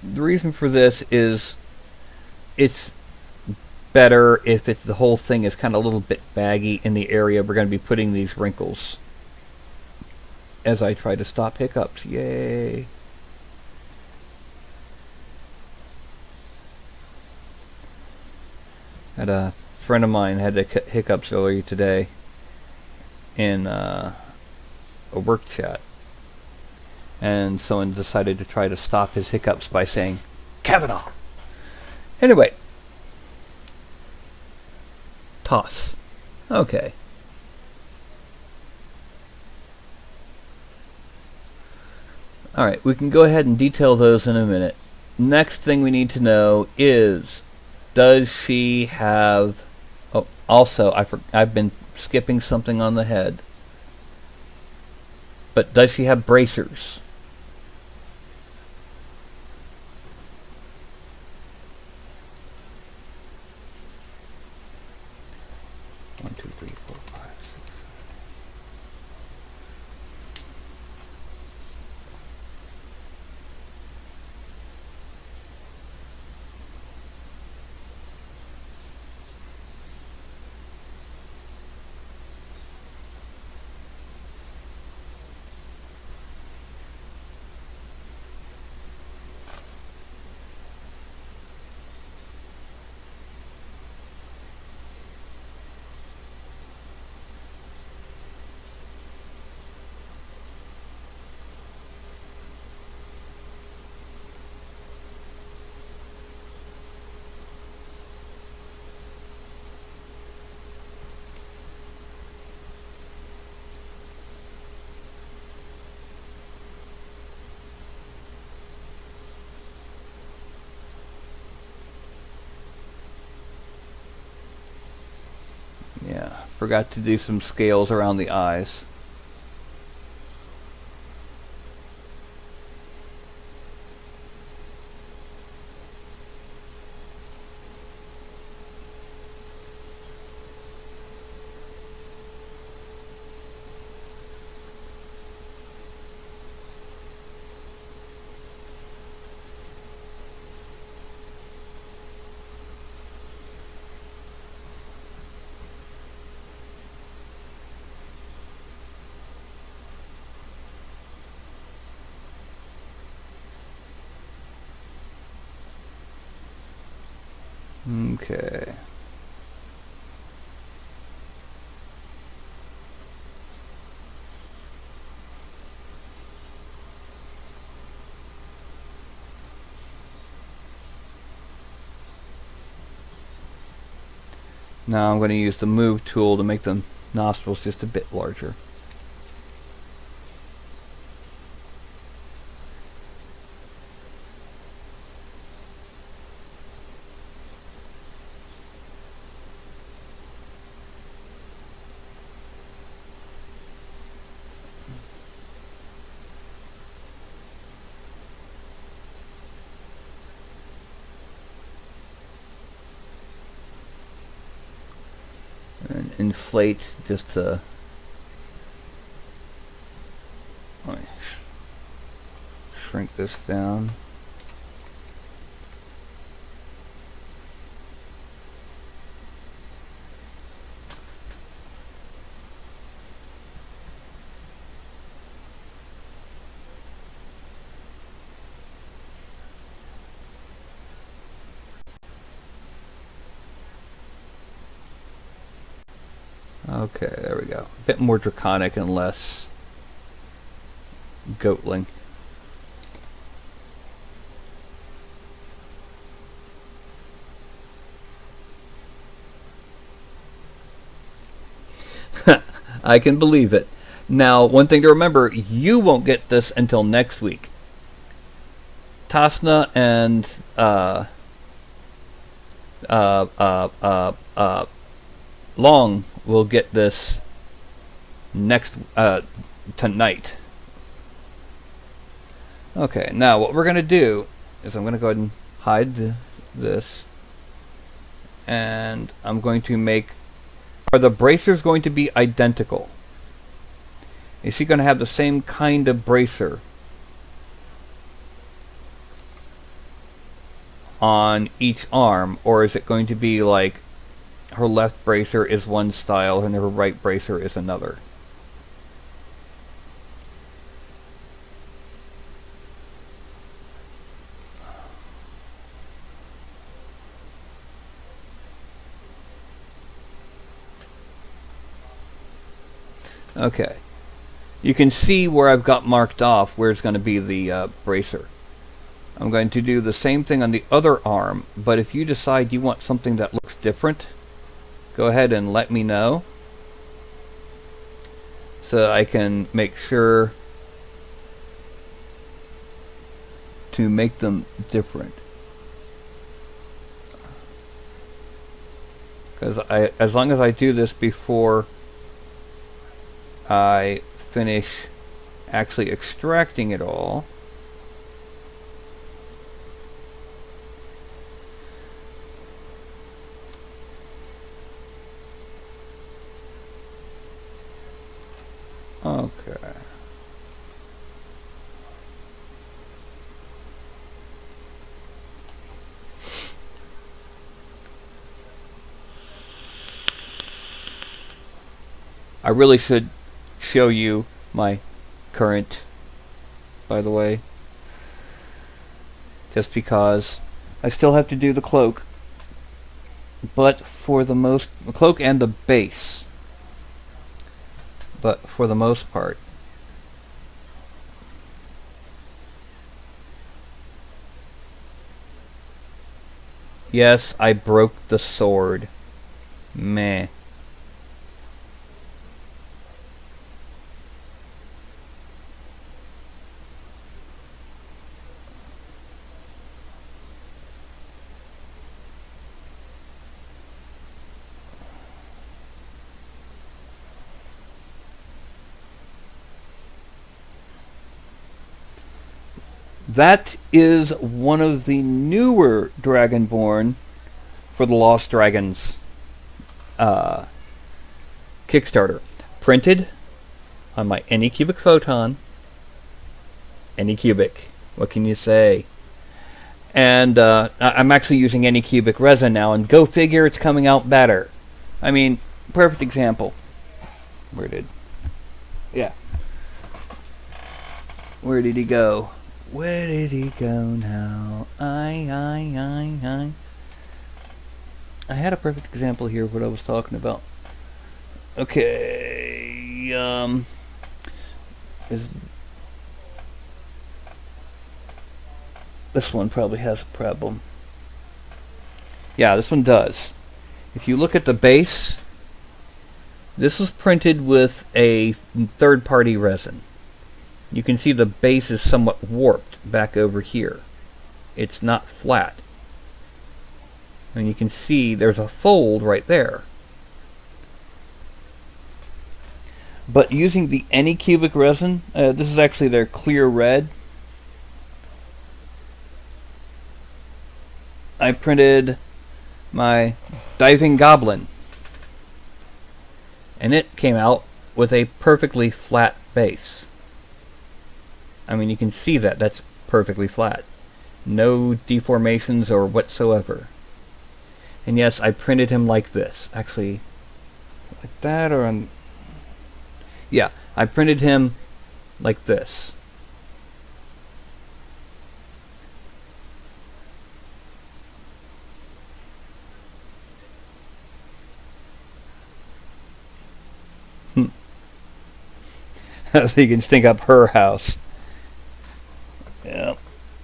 The reason for this is it's better if the whole thing is kind of a little bit baggy in the area we're going to be putting these wrinkles. As I try to stop hiccups. Yay! Had a friend of mine had hiccups earlier today in a work chat, and someone decided to try to stop his hiccups by saying Kavanaugh. Anyway, toss. Okay. Alright, we can go ahead and detail those in a minute. Next thing we need to know is, does she have... Oh, also, I've been skipping something on the head. But does she have bracers? One, two, three, four, five, six. Forgot to do some scales around the eyes. Okay. Now I'm going to use the move tool to make the nostrils just a bit larger. And inflate just to shrink this down. Okay, there we go. A bit more draconic and less goatling. I can believe it. Now, one thing to remember, you won't get this until next week. Tasna and Long will get this next tonight. Okay, now what we're going to do is I'm going to go ahead and hide this, and I'm going to make... Are the bracers going to be identical? Is she going to have the same kind of bracer on each arm, or is it going to be like her left bracer is one style and her right bracer is another? Okay. You can see where I've got marked off where it's going to be the bracer. I'm going to do the same thing on the other arm, but if you decide you want something that looks different, go ahead and let me know so I can make sure to make them different. Because as long as I do this before I finish actually extracting it all, okay. I really should show you my current, by the way, just because I still have to do the cloak, but for the most, the cloak and the base, but for the most part, yes, I broke the sword. Meh. That is one of the newer Dragonborn for the Lost Dragons Kickstarter. Printed on my Anycubic Photon. Anycubic. What can you say? And I'm actually using Anycubic resin now, and go figure, it's coming out better. I mean, perfect example. Where did he go? Where did he go now? I had a perfect example here of what I was talking about. Okay, this one probably has a problem. Yeah, this one does. If you look at the base, this was printed with a third-party resin. You can see the base is somewhat warped back over here. It's not flat. And you can see there's a fold right there. But using the Anycubic resin, this is actually their clear red. I printed my Diving Goblin. And it came out with a perfectly flat base. I mean, you can see that. That's perfectly flat. No deformations or whatsoever. And yes, I printed him like this. Actually, like that or on... Yeah, I printed him like this. So you can stink up her house. Yeah.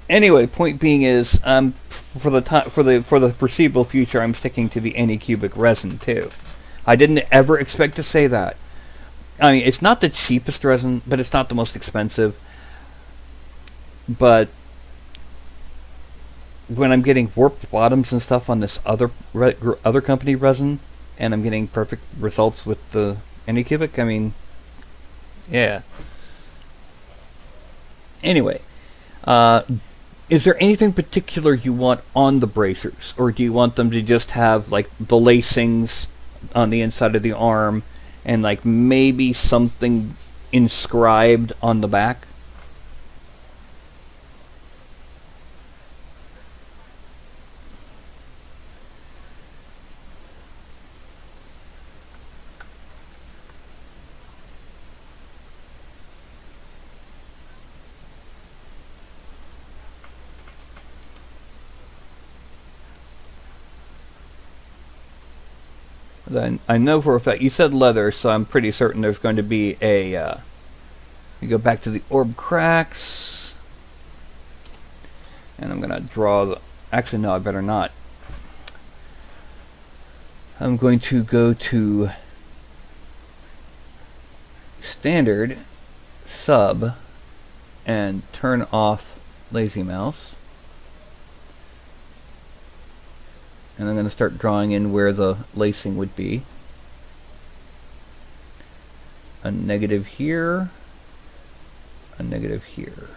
Anyway, point being is, for the foreseeable future, I'm sticking to the Anycubic resin too. I didn't ever expect to say that. I mean, it's not the cheapest resin, but it's not the most expensive. But when I'm getting warped bottoms and stuff on this other company resin, and I'm getting perfect results with the Anycubic, I mean, yeah. Anyway, is there anything particular you want on the bracers, or do you want them to just have like the lacings on the inside of the arm, and like maybe something inscribed on the back? I know for a fact, you said leather, so I'm pretty certain there's going to be a, you go back to the orb cracks, and I'm going to draw the, actually no, I better not. I'm going to go to standard, sub, and turn off lazy mouse. And I'm going to start drawing in where the lacing would be. A negative here, a negative here,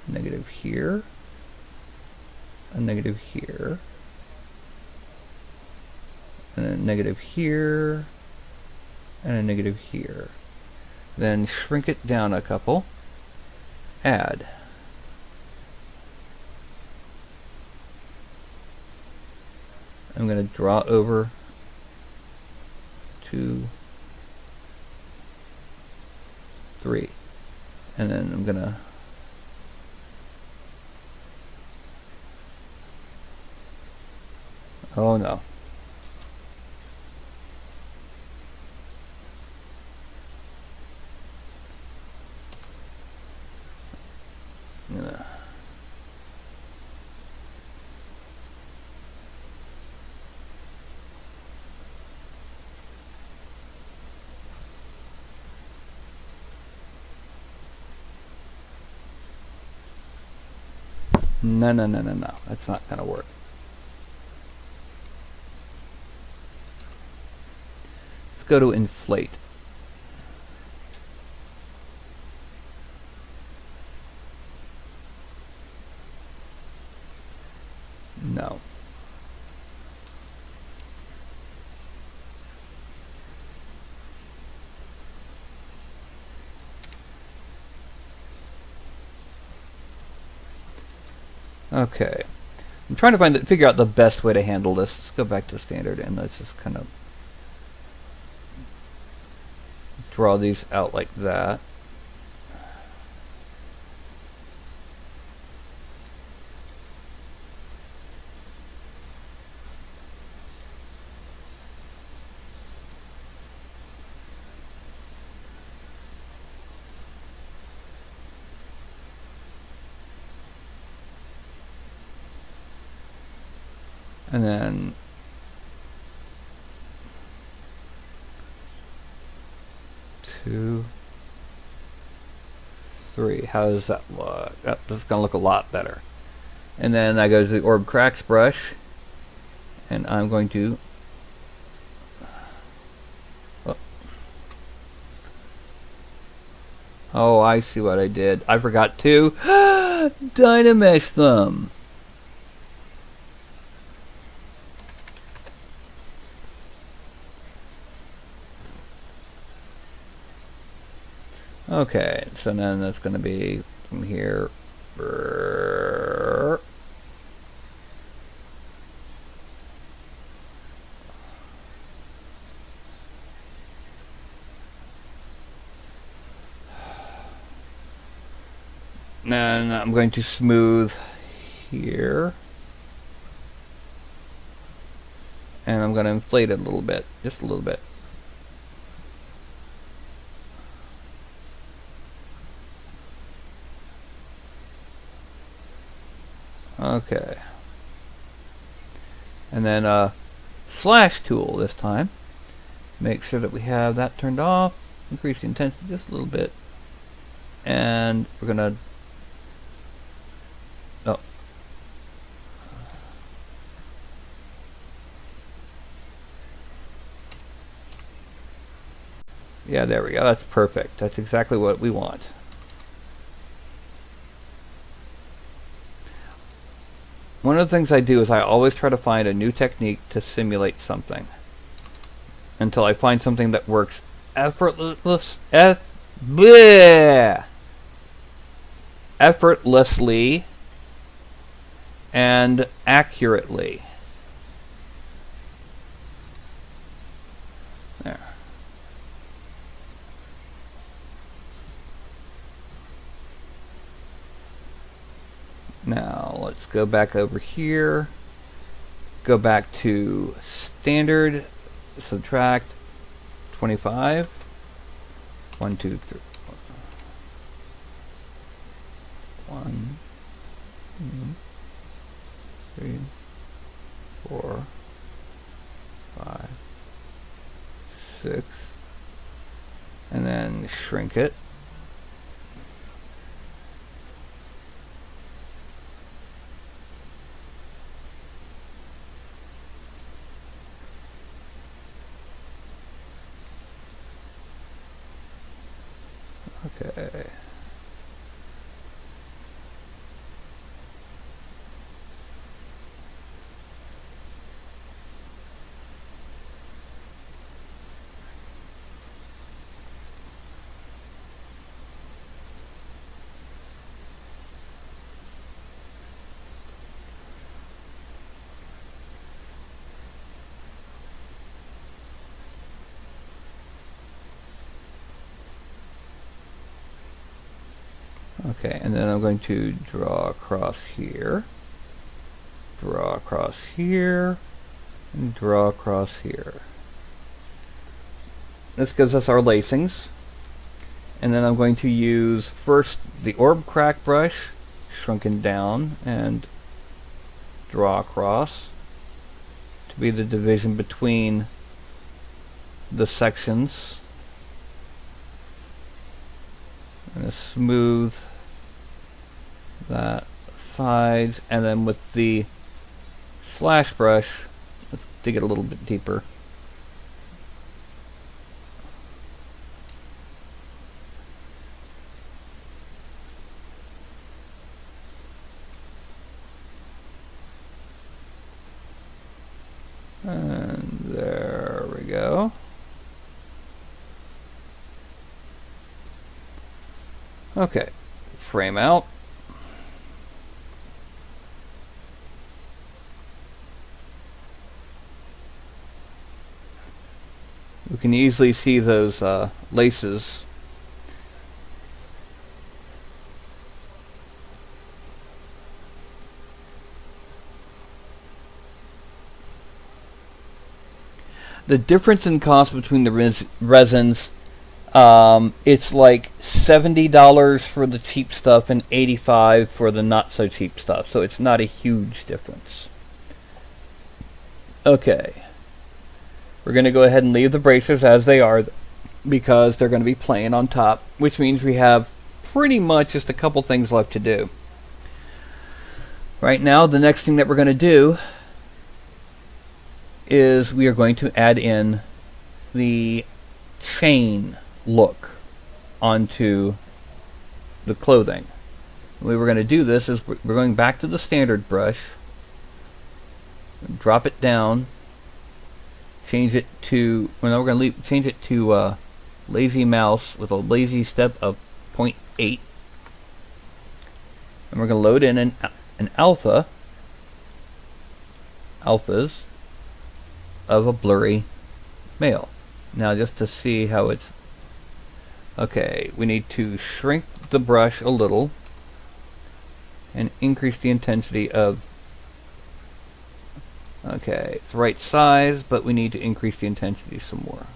a negative here, a negative here, and a negative here, and a negative here. Then shrink it down a couple, add. I'm going to draw over 2, 3, and then I'm going to oh no. No. That's not going to work. Let's go to inflate. Okay. I'm trying to figure out the best way to handle this. Let's go back to standard and let's just kind of draw these out like that. And then two, three. How does that look? That's going to look a lot better. And then I go to the orb cracks brush, and I'm going to oh, I see what I did. I forgot to Dynamesh them. Okay, so then that's going to be from here. Then I'm going to smooth here. And I'm going to inflate it a little bit, just a little bit. Okay. And then slash tool this time. Make sure that we have that turned off. Increase the intensity just a little bit. And we're going to... Oh. Yeah, there we go. That's perfect. That's exactly what we want. One of the things I do is I always try to find a new technique to simulate something until I find something that works effortlessly and accurately. There. Now let's go back over here, go back to standard, subtract 25, 1, 2, 3, 1, 2, 3, 4, 5, 6, and then shrink it. Okay. Okay, and then I'm going to draw across here, draw across here, and draw across here. This gives us our lacings. And then I'm going to use first the orb crack brush, shrunken down, and draw across to be the division between the sections. I'm going to smooth that sides, and then with the slash brush, let's dig it a little bit deeper. And there we go. Okay, frame out. We can easily see those laces. The difference in cost between the resins, it's like $70 for the cheap stuff and $85 for the not so cheap stuff. So it's not a huge difference. Okay. We're going to go ahead and leave the bracers as they are because they're going to be playing on top, which means we have pretty much just a couple things left to do. Right now, the next thing that we're going to do is we are going to add in the chain look onto the clothing. The way we're going to do this is we're going back to the standard brush, drop it down, change it to, well, we're going to change it to lazy mouse with a lazy step of 0.8, and we're going to load in an alphas of a blurry male. Now just to see how it's okay, we need to shrink the brush a little and increase the intensity of, okay, it's the right size, but we need to increase the intensity some more.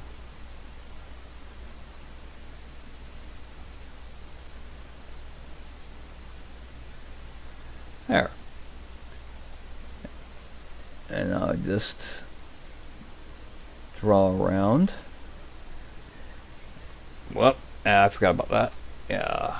There. And I'll just draw around. Well, I forgot about that. Yeah.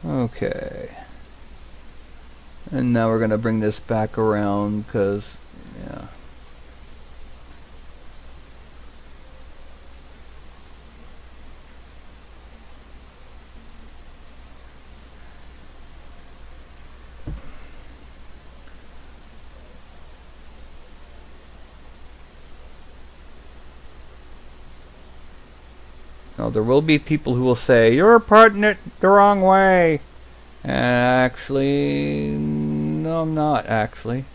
Okay. And now we're going to bring this back around because, yeah. Now there will be people who will say, you're parting it the wrong way. Actually, no, I'm not actually.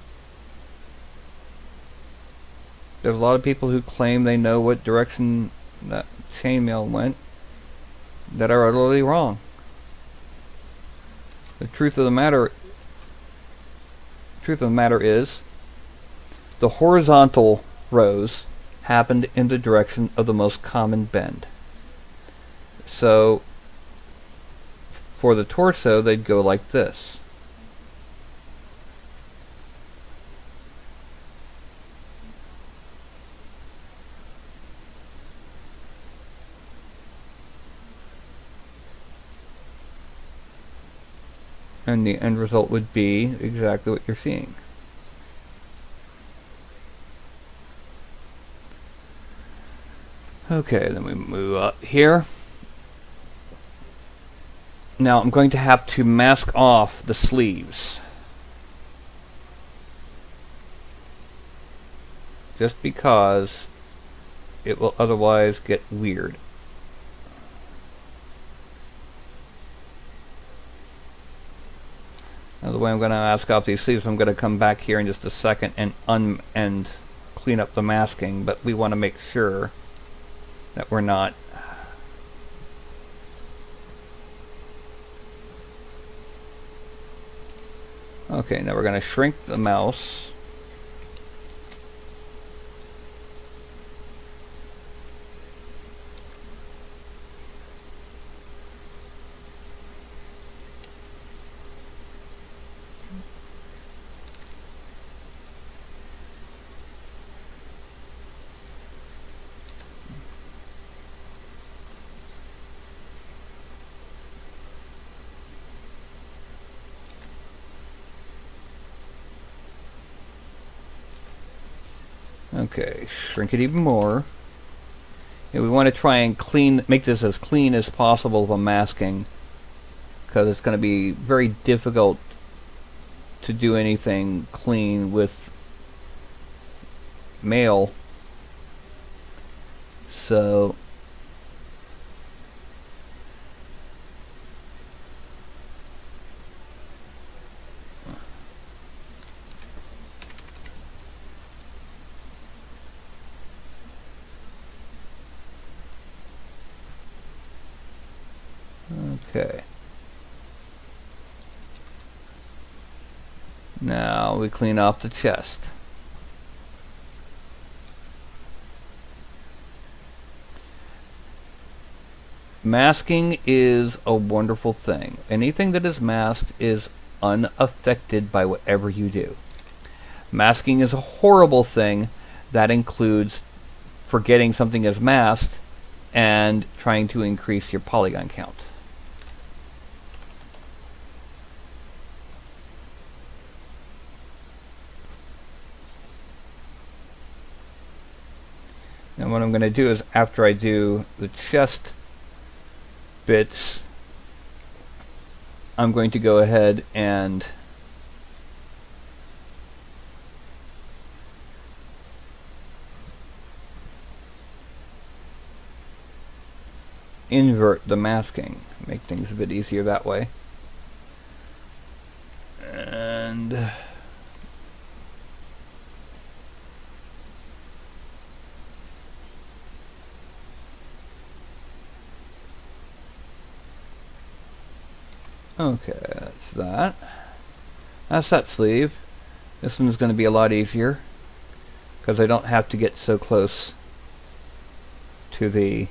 There's a lot of people who claim they know what direction that chainmail went that are utterly wrong. The truth of the matter is the horizontal rows happened in the direction of the most common bend. So for the torso, they'd go like this. And the end result would be exactly what you're seeing. Okay, then we move up here. Now I'm going to have to mask off the sleeves, just because it will otherwise get weird. Now the way I'm going to mask off these sleeves, I'm going to come back here in just a second and clean up the masking, but we want to make sure that we're not okay. Now we're going to shrink the mouse. Okay, shrink it even more. And we want to try and make this as clean as possible for masking, because it's going to be very difficult to do anything clean with mail. So okay. Now we clean off the chest. Masking is a wonderful thing. Anything that is masked is unaffected by whatever you do. Masking is a horrible thing. That includes forgetting something is masked and trying to increase your polygon count. And what I'm going to do is, after I do the chest bits, I'm going to go ahead and invert the masking, make things a bit easier that way. And okay, that's that. That's that sleeve. This one is going to be a lot easier because I don't have to get so close to the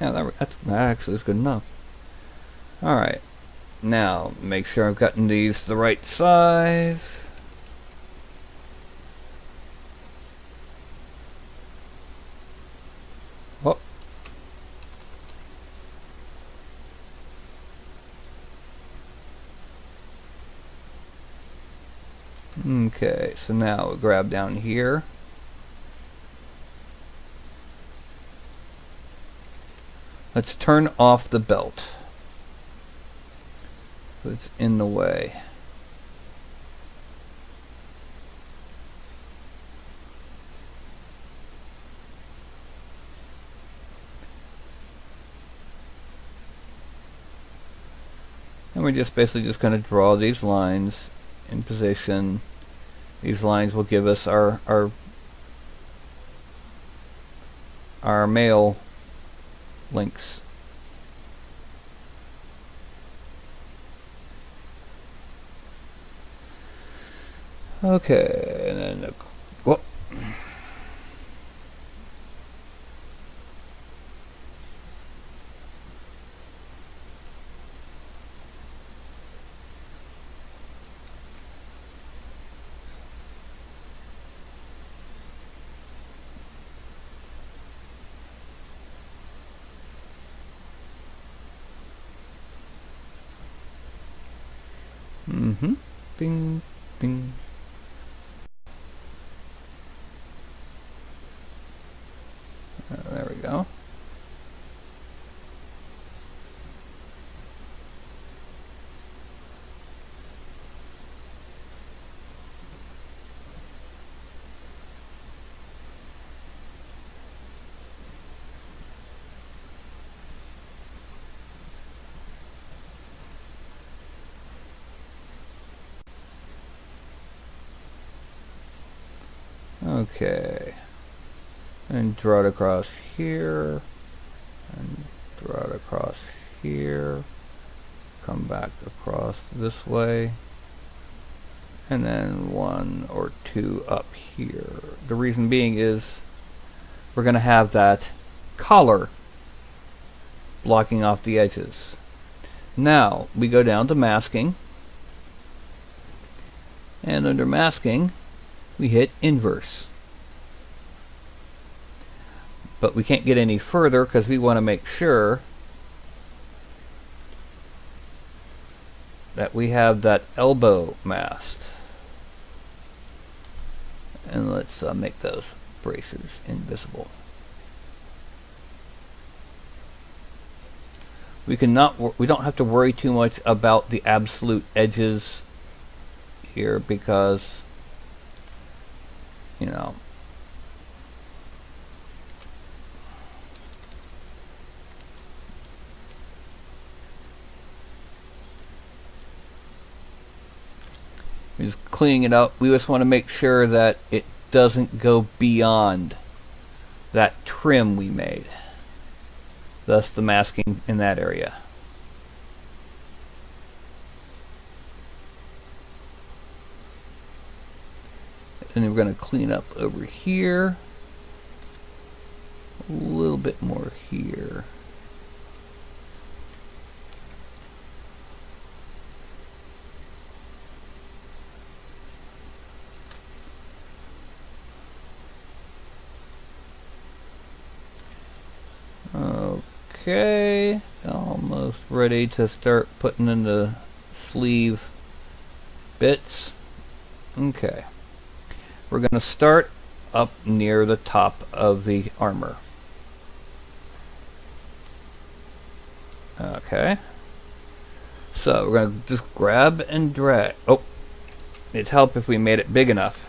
yeah, that actually is good enough. Alright, now make sure I've gotten these the right size. Oh. Okay, so now we'll grab down here. Let's turn off the belt. It's in the way. And we're just basically just going to draw these lines in position. These lines will give us our mail links. Okay, and then whoop. Bing, bing. There we go. Okay, and draw it across here, and draw it across here, come back across this way, and then 1 or 2 up here. The reason being is we're going to have that collar blocking off the edges. Now we go down to masking, and under masking we hit inverse. But we can't get any further because we want to make sure that we have that elbow masked. And let's make those bracers invisible. We don't have to worry too much about the absolute edges here because, you know, we're just cleaning it up. We just want to make sure that it doesn't go beyond that trim we made. Thus the masking in that area. And then we're going to clean up over here. A little bit more here. Okay, almost ready to start putting in the sleeve bits. Okay, we're going to start up near the top of the armor. Okay, so we're going to just grab and drag. Oh, it'd help if we made it big enough.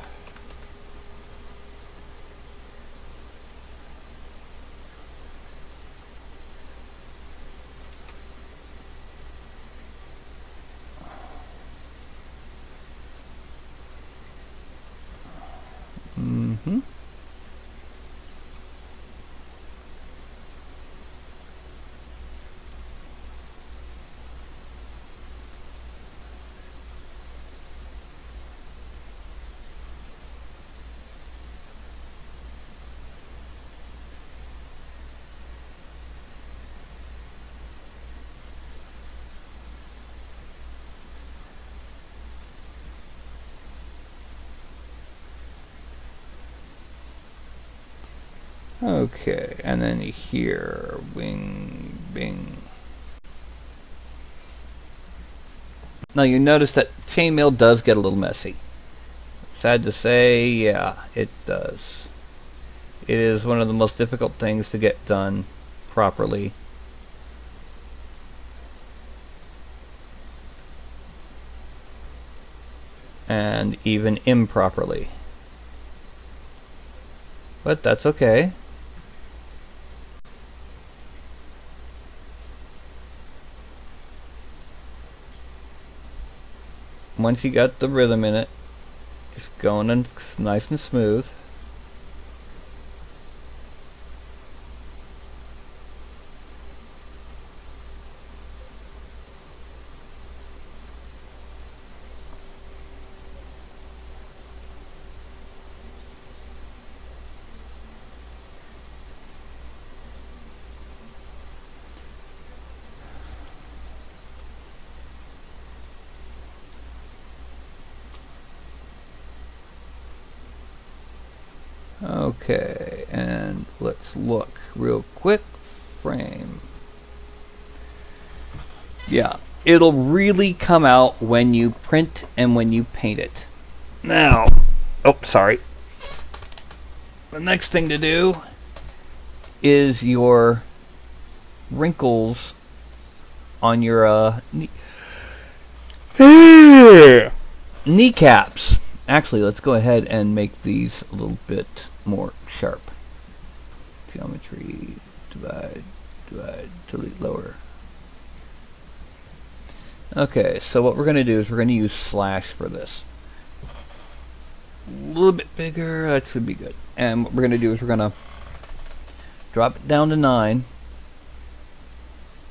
Okay, and then here, wing, bing. Now you notice that chainmail does get a little messy. Sad to say, yeah, it does. It is one of the most difficult things to get done properly. And even improperly. But that's okay. Once you got the rhythm in it, just going in nice and smooth. Okay, and let's look real quick. Frame. Yeah, it'll really come out when you print and when you paint it. Now, oh, sorry. The next thing to do is your wrinkles on your kneecaps. Actually, let's go ahead and make these a little bit more sharp. Geometry, divide, delete, lower. Okay, so what we're going to do is we're going to use slash for this. A little bit bigger, that should be good. And what we're going to do is we're going to drop it down to 9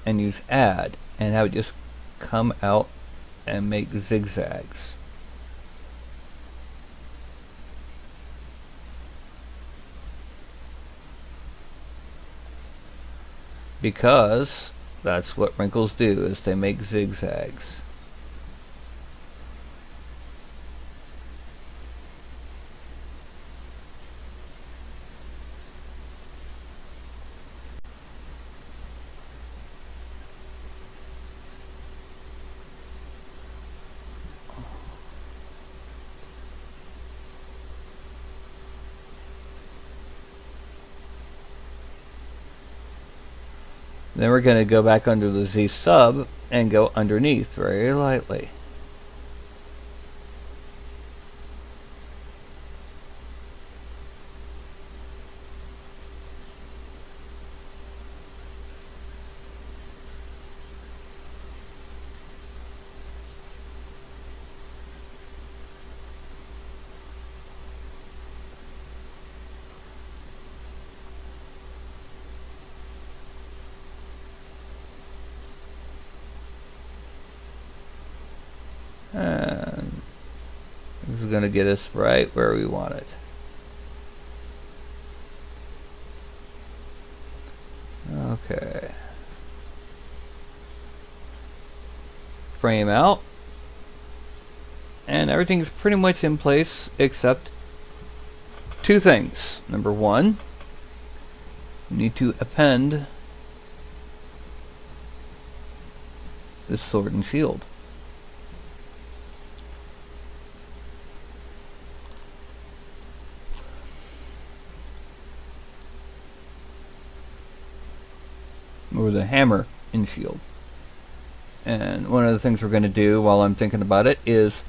and use add and have it just come out and make zigzags. because that's what wrinkles do, is they make zigzags. Then we're going to go back under the Z sub and go underneath very lightly. And this is going to get us right where we want it. Okay. Frame out. And everything's pretty much in place except two things. Number one, you need to append this sword and shield. Or the hammer and shield. And one of the things we're going to do while I'm thinking about it is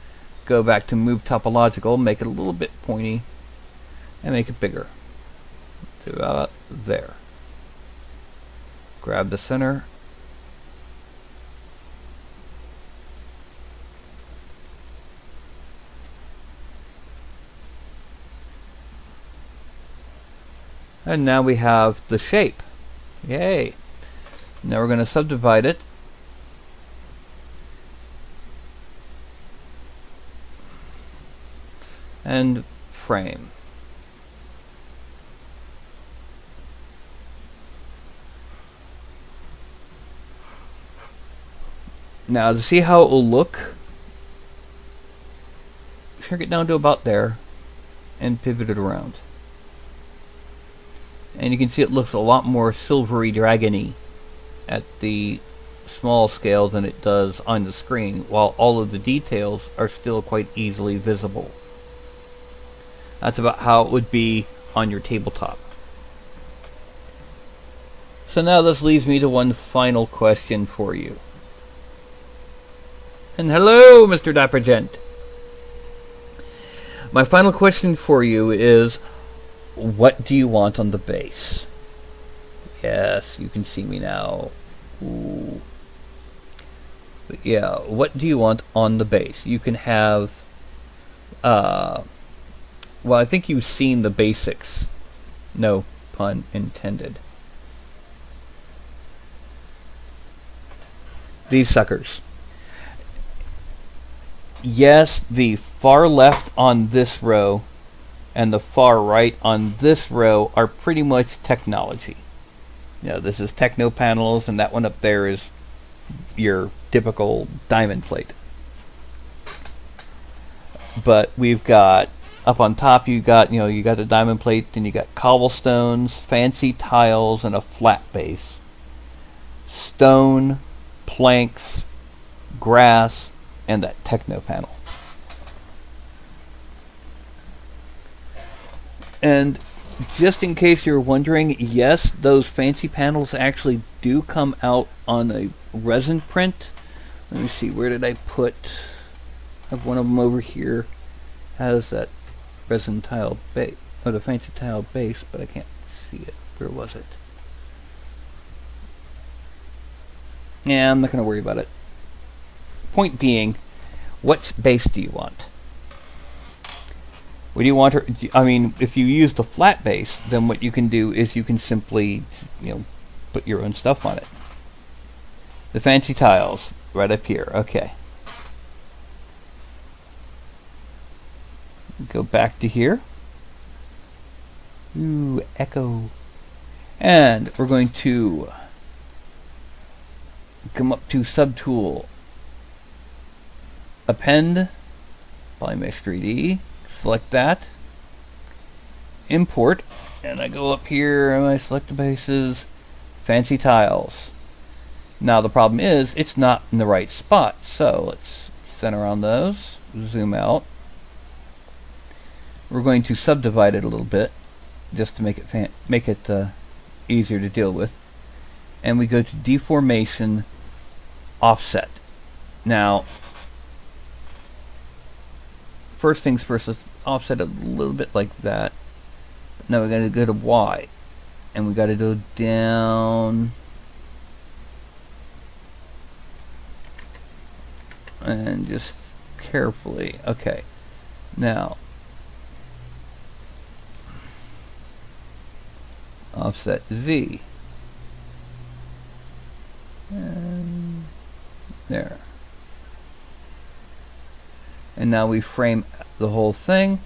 go back to move topological, make it a little bit pointy, and make it bigger. To about there. Grab the center. And now we have the shape. Yay! Now we're going to subdivide it. And frame. Now to see how it will look, shrink it down to about there and pivot it around. And you can see it looks a lot more silvery dragony at the small scale than it does on the screen, while all of the details are still quite easily visible. That's about how it would be on your tabletop. So now this leads me to one final question for you. And hello, Mr. Dapper Gent. My final question for you is, what do you want on the base? Yes, you can see me now. Ooh. But yeah, what do you want on the base? You can have, well, I think you've seen the basics. No pun intended. These suckers. Yes, the far left on this row and the far right on this row are pretty much technology. You know, this is techno panels, and that one up there is your typical diamond plate. But we've got up on top, you got the diamond plate, then you got cobblestones, fancy tiles, and a flat base. Stone, planks, grass, and that techno panel. And just in case you're wondering, yes, those fancy panels actually do come out on a resin print. Let me see, where did I put? I have one of them over here. Has that resin tile base, or the fancy tile base, but I can't see it. Where was it? Yeah, I'm not going to worry about it. Point being, what base do you want? What do you want her? I mean, if you use the flat base, then what you can do is you can simply, put your own stuff on it. The fancy tiles, right up here. Okay. Go back to here. Ooh, echo. And we're going to come up to Subtool, Append, Polymesh 3D, select that, Import, and I go up here and I select the bases, Fancy Tiles. Now the problem is it's not in the right spot, so let's center on those, zoom out. We're going to subdivide it a little bit just to make it easier to deal with. And we go to Deformation, Offset. Now, first things first, let's offset it a little bit like that. Now we got to go to Y, and we got to go down, and just carefully. Okay, now offset Z, and there. And now we frame the whole thing,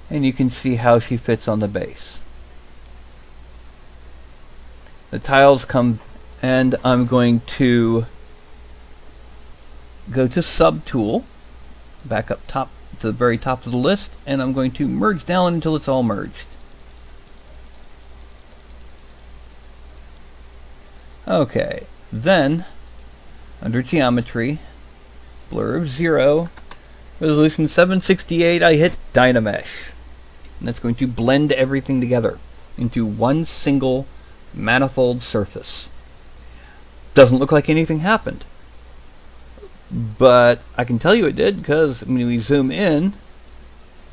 and you can see how she fits on the base. The tiles come, and I'm going to go to Subtool, back up top to the very top of the list, and I'm going to merge down until it's all merged. Okay, then under Geometry, blur of 0, resolution 768, I hit Dynamesh. And that's going to blend everything together into one single manifold surface. Doesn't look like anything happened, but I can tell you it did, because when we zoom in,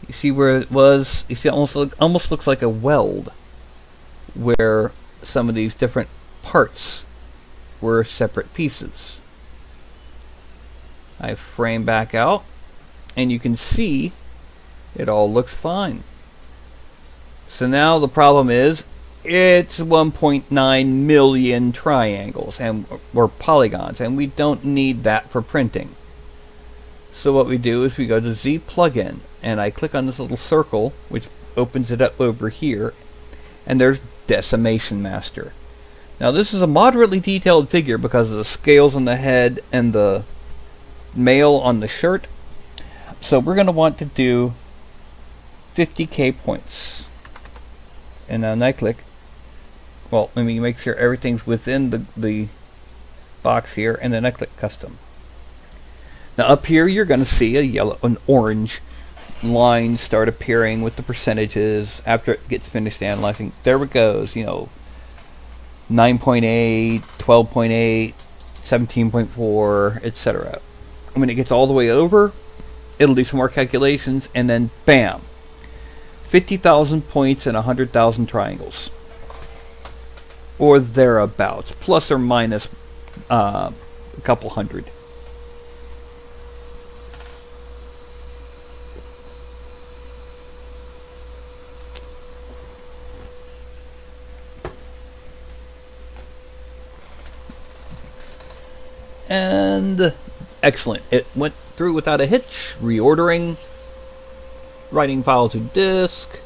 you see where it was. You see, it almost looks like a weld, where some of these different parts were separate pieces. I frame back out, and you can see it all looks fine. So now the problem is it's 1.9 million triangles or polygons, and we don't need that for printing. So what we do is we go to Z plugin, and I click on this little circle, which opens it up over here, and there's Decimation Master. Now this is a moderately detailed figure because of the scales on the head and the mail on the shirt. So we're going to want to do 50k points. And then I click, well, let me make sure everything's within the box here, and then I click Custom. Now up here you're going to see an orange line start appearing with the percentages after it gets finished analyzing. There it goes, you know, 9.8, 12.8, 17.4, etc. When it gets all the way over, it'll do some more calculations, and then bam, 50,000 points and 100,000 triangles, or thereabouts, plus or minus a couple hundred. And excellent. It went through without a hitch. Reordering, writing file to disk,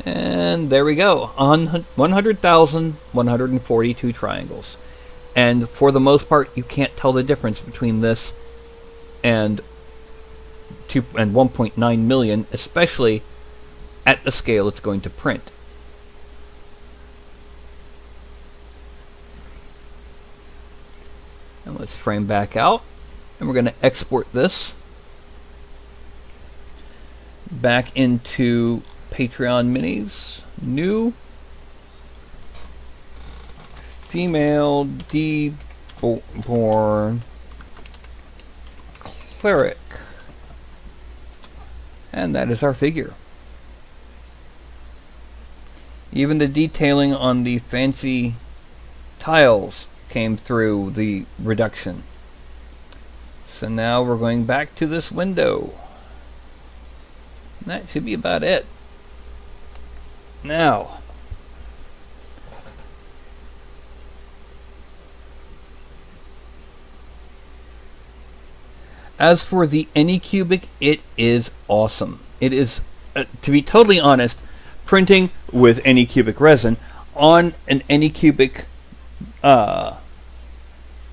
and there we go. On 100,142 triangles. And for the most part, you can't tell the difference between this and 1.9 million, especially at the scale it's going to print. And let's frame back out, and we're going to export this back into Patreon Minis. New female deborn cleric, and that is our figure. Even the detailing on the fancy tiles came through the reduction. So now we're going back to this window. That should be about it. Now, as for the Anycubic, it is awesome. It is, to be totally honest, printing with Anycubic resin on an Anycubic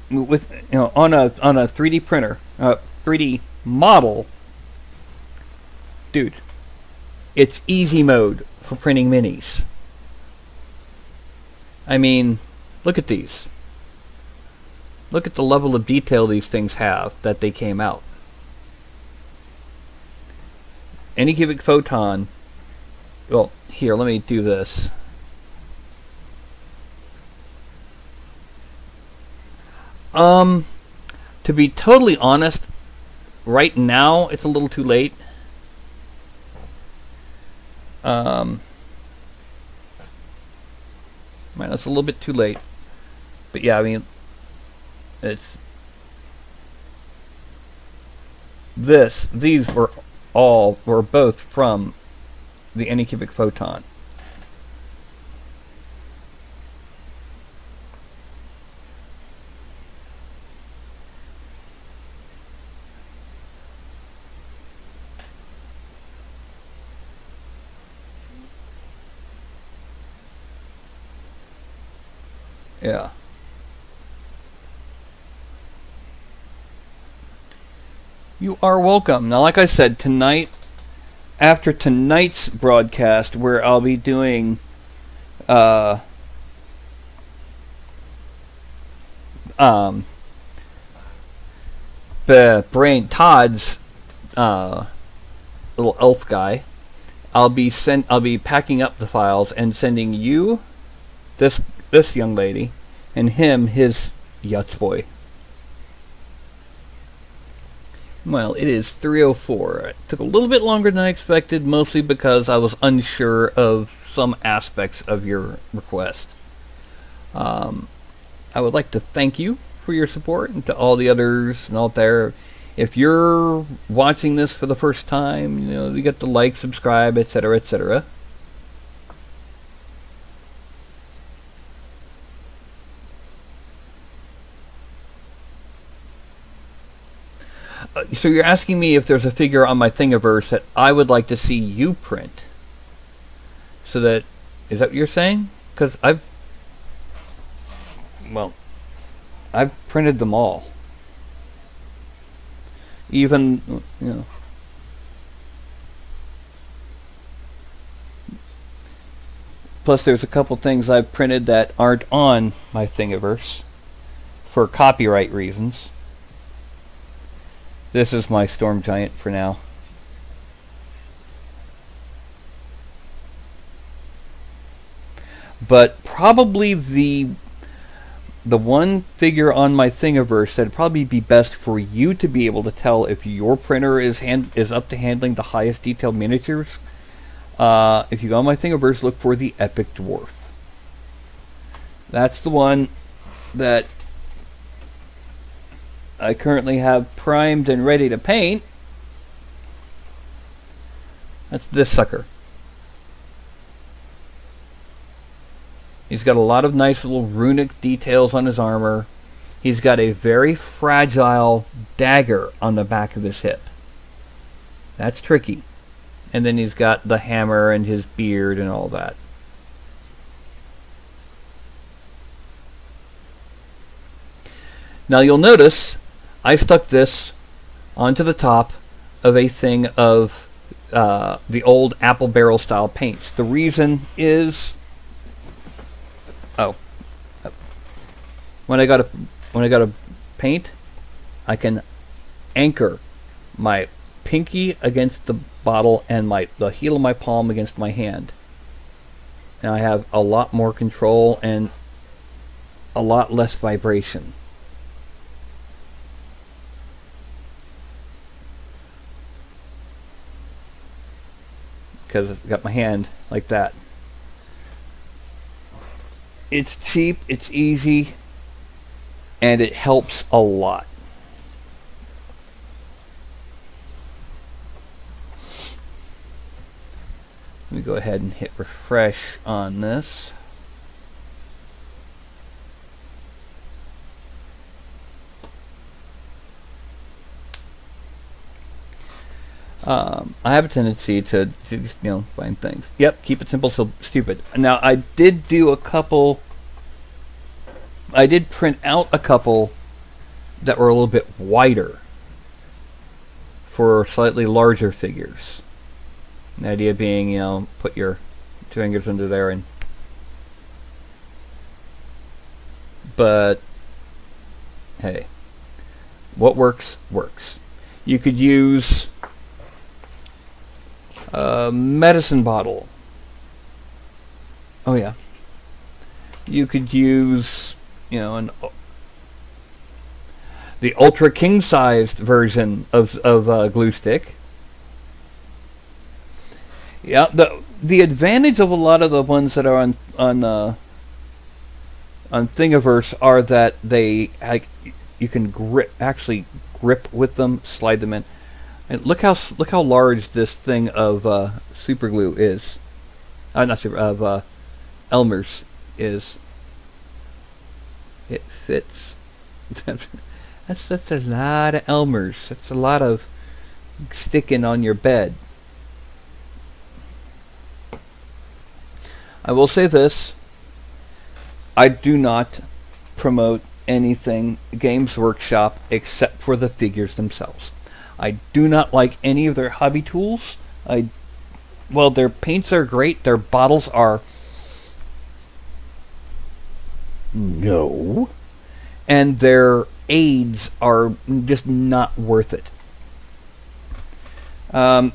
with on a 3D printer, 3D model, dude, it's easy mode for printing minis. I mean, look at these. Look at the level of detail these things have that they came out. Anycubic photon. Well, here, let me do this. To be totally honest, right now it's a little too late. Man, it's a little bit too late. But yeah, I mean, these were both from the Anycubic photon. Yeah. You are welcome. Now, like I said, tonight, after tonight's broadcast, where I'll be doing the brain Todd's little elf guy, I'll be packing up the files and sending you this young lady and him his Yutz boy. Well, it is 3:04. It took a little bit longer than I expected, mostly because I was unsure of some aspects of your request. I would like to thank you for your support, and to all the others out there. If you're watching this for the first time, you get to like, subscribe, etc., etc. So you're asking me if there's a figure on my Thingiverse that I would like to see you print. So that, is that what you're saying? Because I've printed them all. Even, Plus there's a couple things I've printed that aren't on my Thingiverse for copyright reasons. This is my Storm Giant for now. But probably the one figure on my Thingiverse that'd probably be best for you to be able to tell if your printer is up to handling the highest detailed miniatures. If you go on my Thingiverse, look for the Epic Dwarf. That's the one that I currently have primed and ready to paint. That's this sucker. He's got a lot of nice little runic details on his armor. He's got a very fragile dagger on the back of his hip. That's tricky. And then he's got the hammer and his beard and all that. Now you'll notice I stuck this onto the top of a thing of the old apple barrel style paints. The reason is, when I got to paint, I can anchor my pinky against the bottle and the heel of my palm against my hand, and I have a lot more control and a lot less vibration. Because I've got my hand like that. It's cheap, it's easy, and it helps a lot. Let me go ahead and hit refresh on this. I have a tendency to just, find things. Yep, keep it simple, so stupid. Now, I did print out a couple that were a little bit wider for slightly larger figures. The idea being, you know, put your two fingers into there and... But, hey, what works, works. You could use a medicine bottle. Oh yeah. You could use, you know, the ultra king-sized version of glue stick. Yeah, the advantage of a lot of the ones that are on Thingiverse are that they you can actually grip with them, slide them in, and look how large this thing of super glue is. Not super of Elmer's is. It fits. That's a lot of Elmer's. That's a lot of sticking on your bed. I will say this. I do not promote anything Games Workshop except for the figures themselves. I do not like any of their hobby tools. Well, their paints are great. Their bottles are... No. And their aids are just not worth it.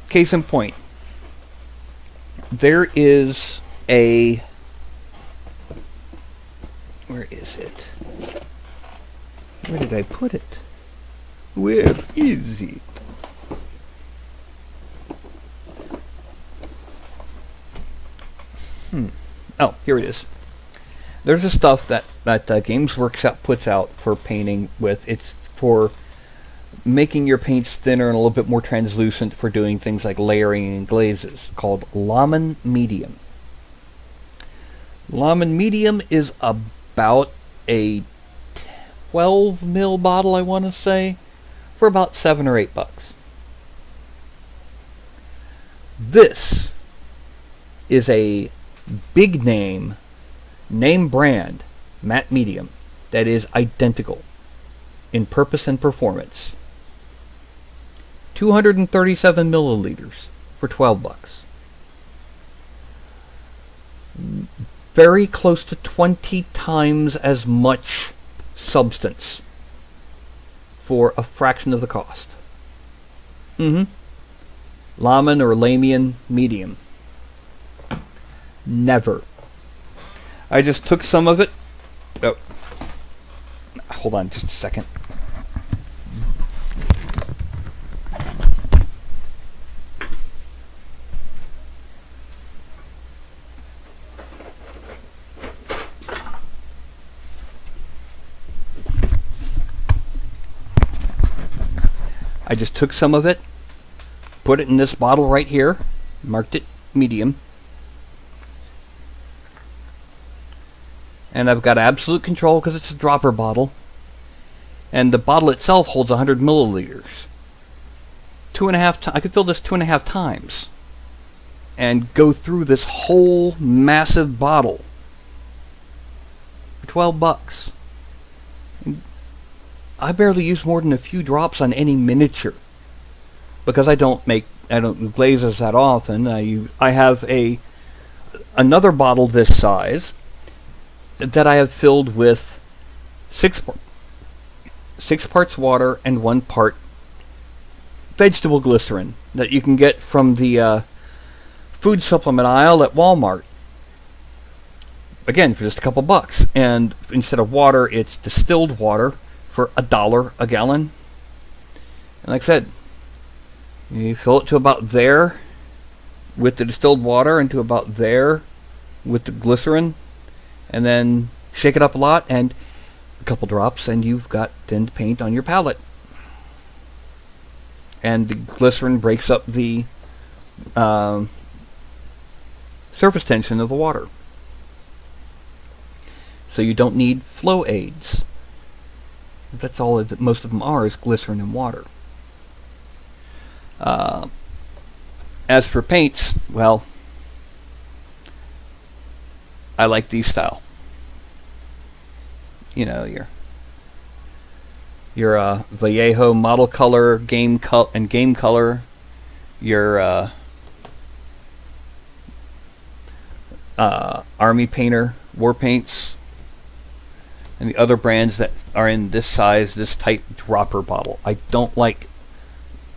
Case in point. There is a... Where is it? Where did I put it? Where is it? Oh, here it is. There's a stuff that Games Workshop puts out for painting with. It's for making your paints thinner and a little bit more translucent for doing things like layering and glazes, called Lamin Medium. Lamin Medium is about a 12 mil bottle, I want to say, for about $7 or $8. This is a big name brand matte medium that is identical in purpose and performance. 237 milliliters for $12. Very close to 20 times as much substance for a fraction of the cost. Lamin or Lamian medium. Never. I just took some of it. Oh. Hold on just a second. I just took some of it, put it in this bottle right here, marked it medium, and I've got absolute control because it's a dropper bottle, and the bottle itself holds 100 milliliters. 2.5 I could fill this 2.5 times and go through this whole massive bottle for $12. I barely use more than a few drops on any miniature because I don't glaze this that often. I have another bottle this size that I have filled with 6 parts water and 1 part vegetable glycerin that you can get from the food supplement aisle at Walmart. Again, for just a couple bucks. And instead of water, it's distilled water for $1 a gallon. And like I said, you fill it to about there with the distilled water and to about there with the glycerin, and then shake it up a lot and a couple drops and you've got thinned paint on your palette. And the glycerin breaks up the surface tension of the water. So you don't need flow aids. That's all that most of them are, is glycerin and water. As for paints, well, I like these style. You know, your Vallejo model color, game color, your Army Painter war paints, and the other brands that are in this size, this type dropper bottle. I don't like.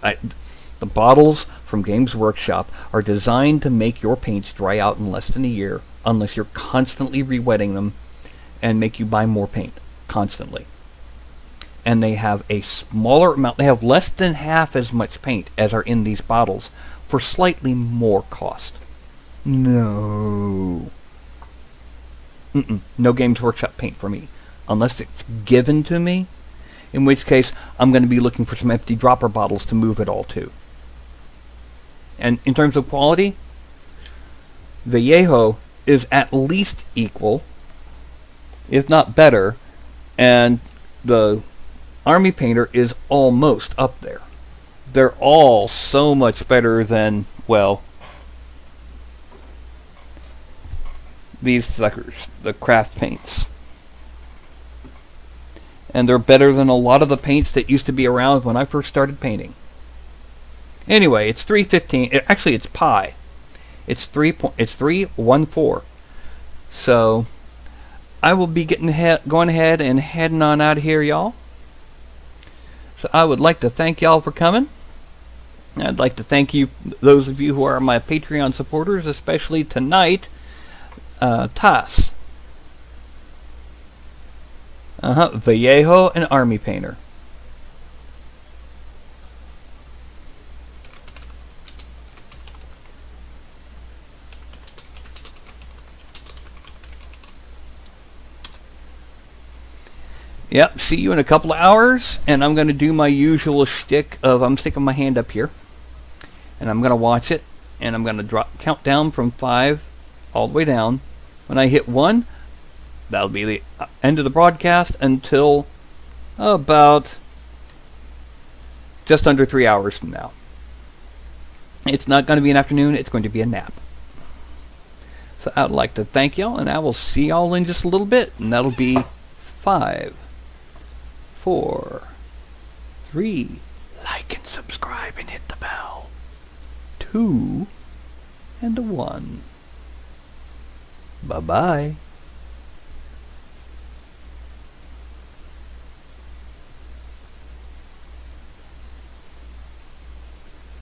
The bottles from Games Workshop are designed to make your paints dry out in less than a year, unless you're constantly re-wetting them, and make you buy more paint constantly. And they have a smaller amount. They have less than half as much paint as are in these bottles for slightly more cost. No. No Games Workshop paint for me, unless it's given to me, in which case I'm going to be looking for some empty dropper bottles to move it all to. And in terms of quality, Vallejo is at least equal, if not better, and the Army Painter is almost up there. They're all so much better than, well, these suckers, the craft paints. And they're better than a lot of the paints that used to be around when I first started painting. Anyway, it's 315. Actually, it's pi. It's 314. So I will be going ahead and heading on out of here, y'all. So I would like to thank y'all for coming. I'd like to thank you, those of you who are my Patreon supporters, especially tonight, Tas, Vallejo, and Army Painter. Yep, see you in a couple of hours, and I'm going to do my usual shtick of I'm sticking my hand up here, and I'm going to watch it, and I'm going to count down from 5 all the way down. When I hit 1, that'll be the end of the broadcast until about just under 3 hours from now. It's not going to be an afternoon, it's going to be a nap. So I'd like to thank y'all, and I will see y'all in just a little bit, and that'll be 5, 4, 3, like and subscribe and hit the bell, 2, and 1. Bye-bye.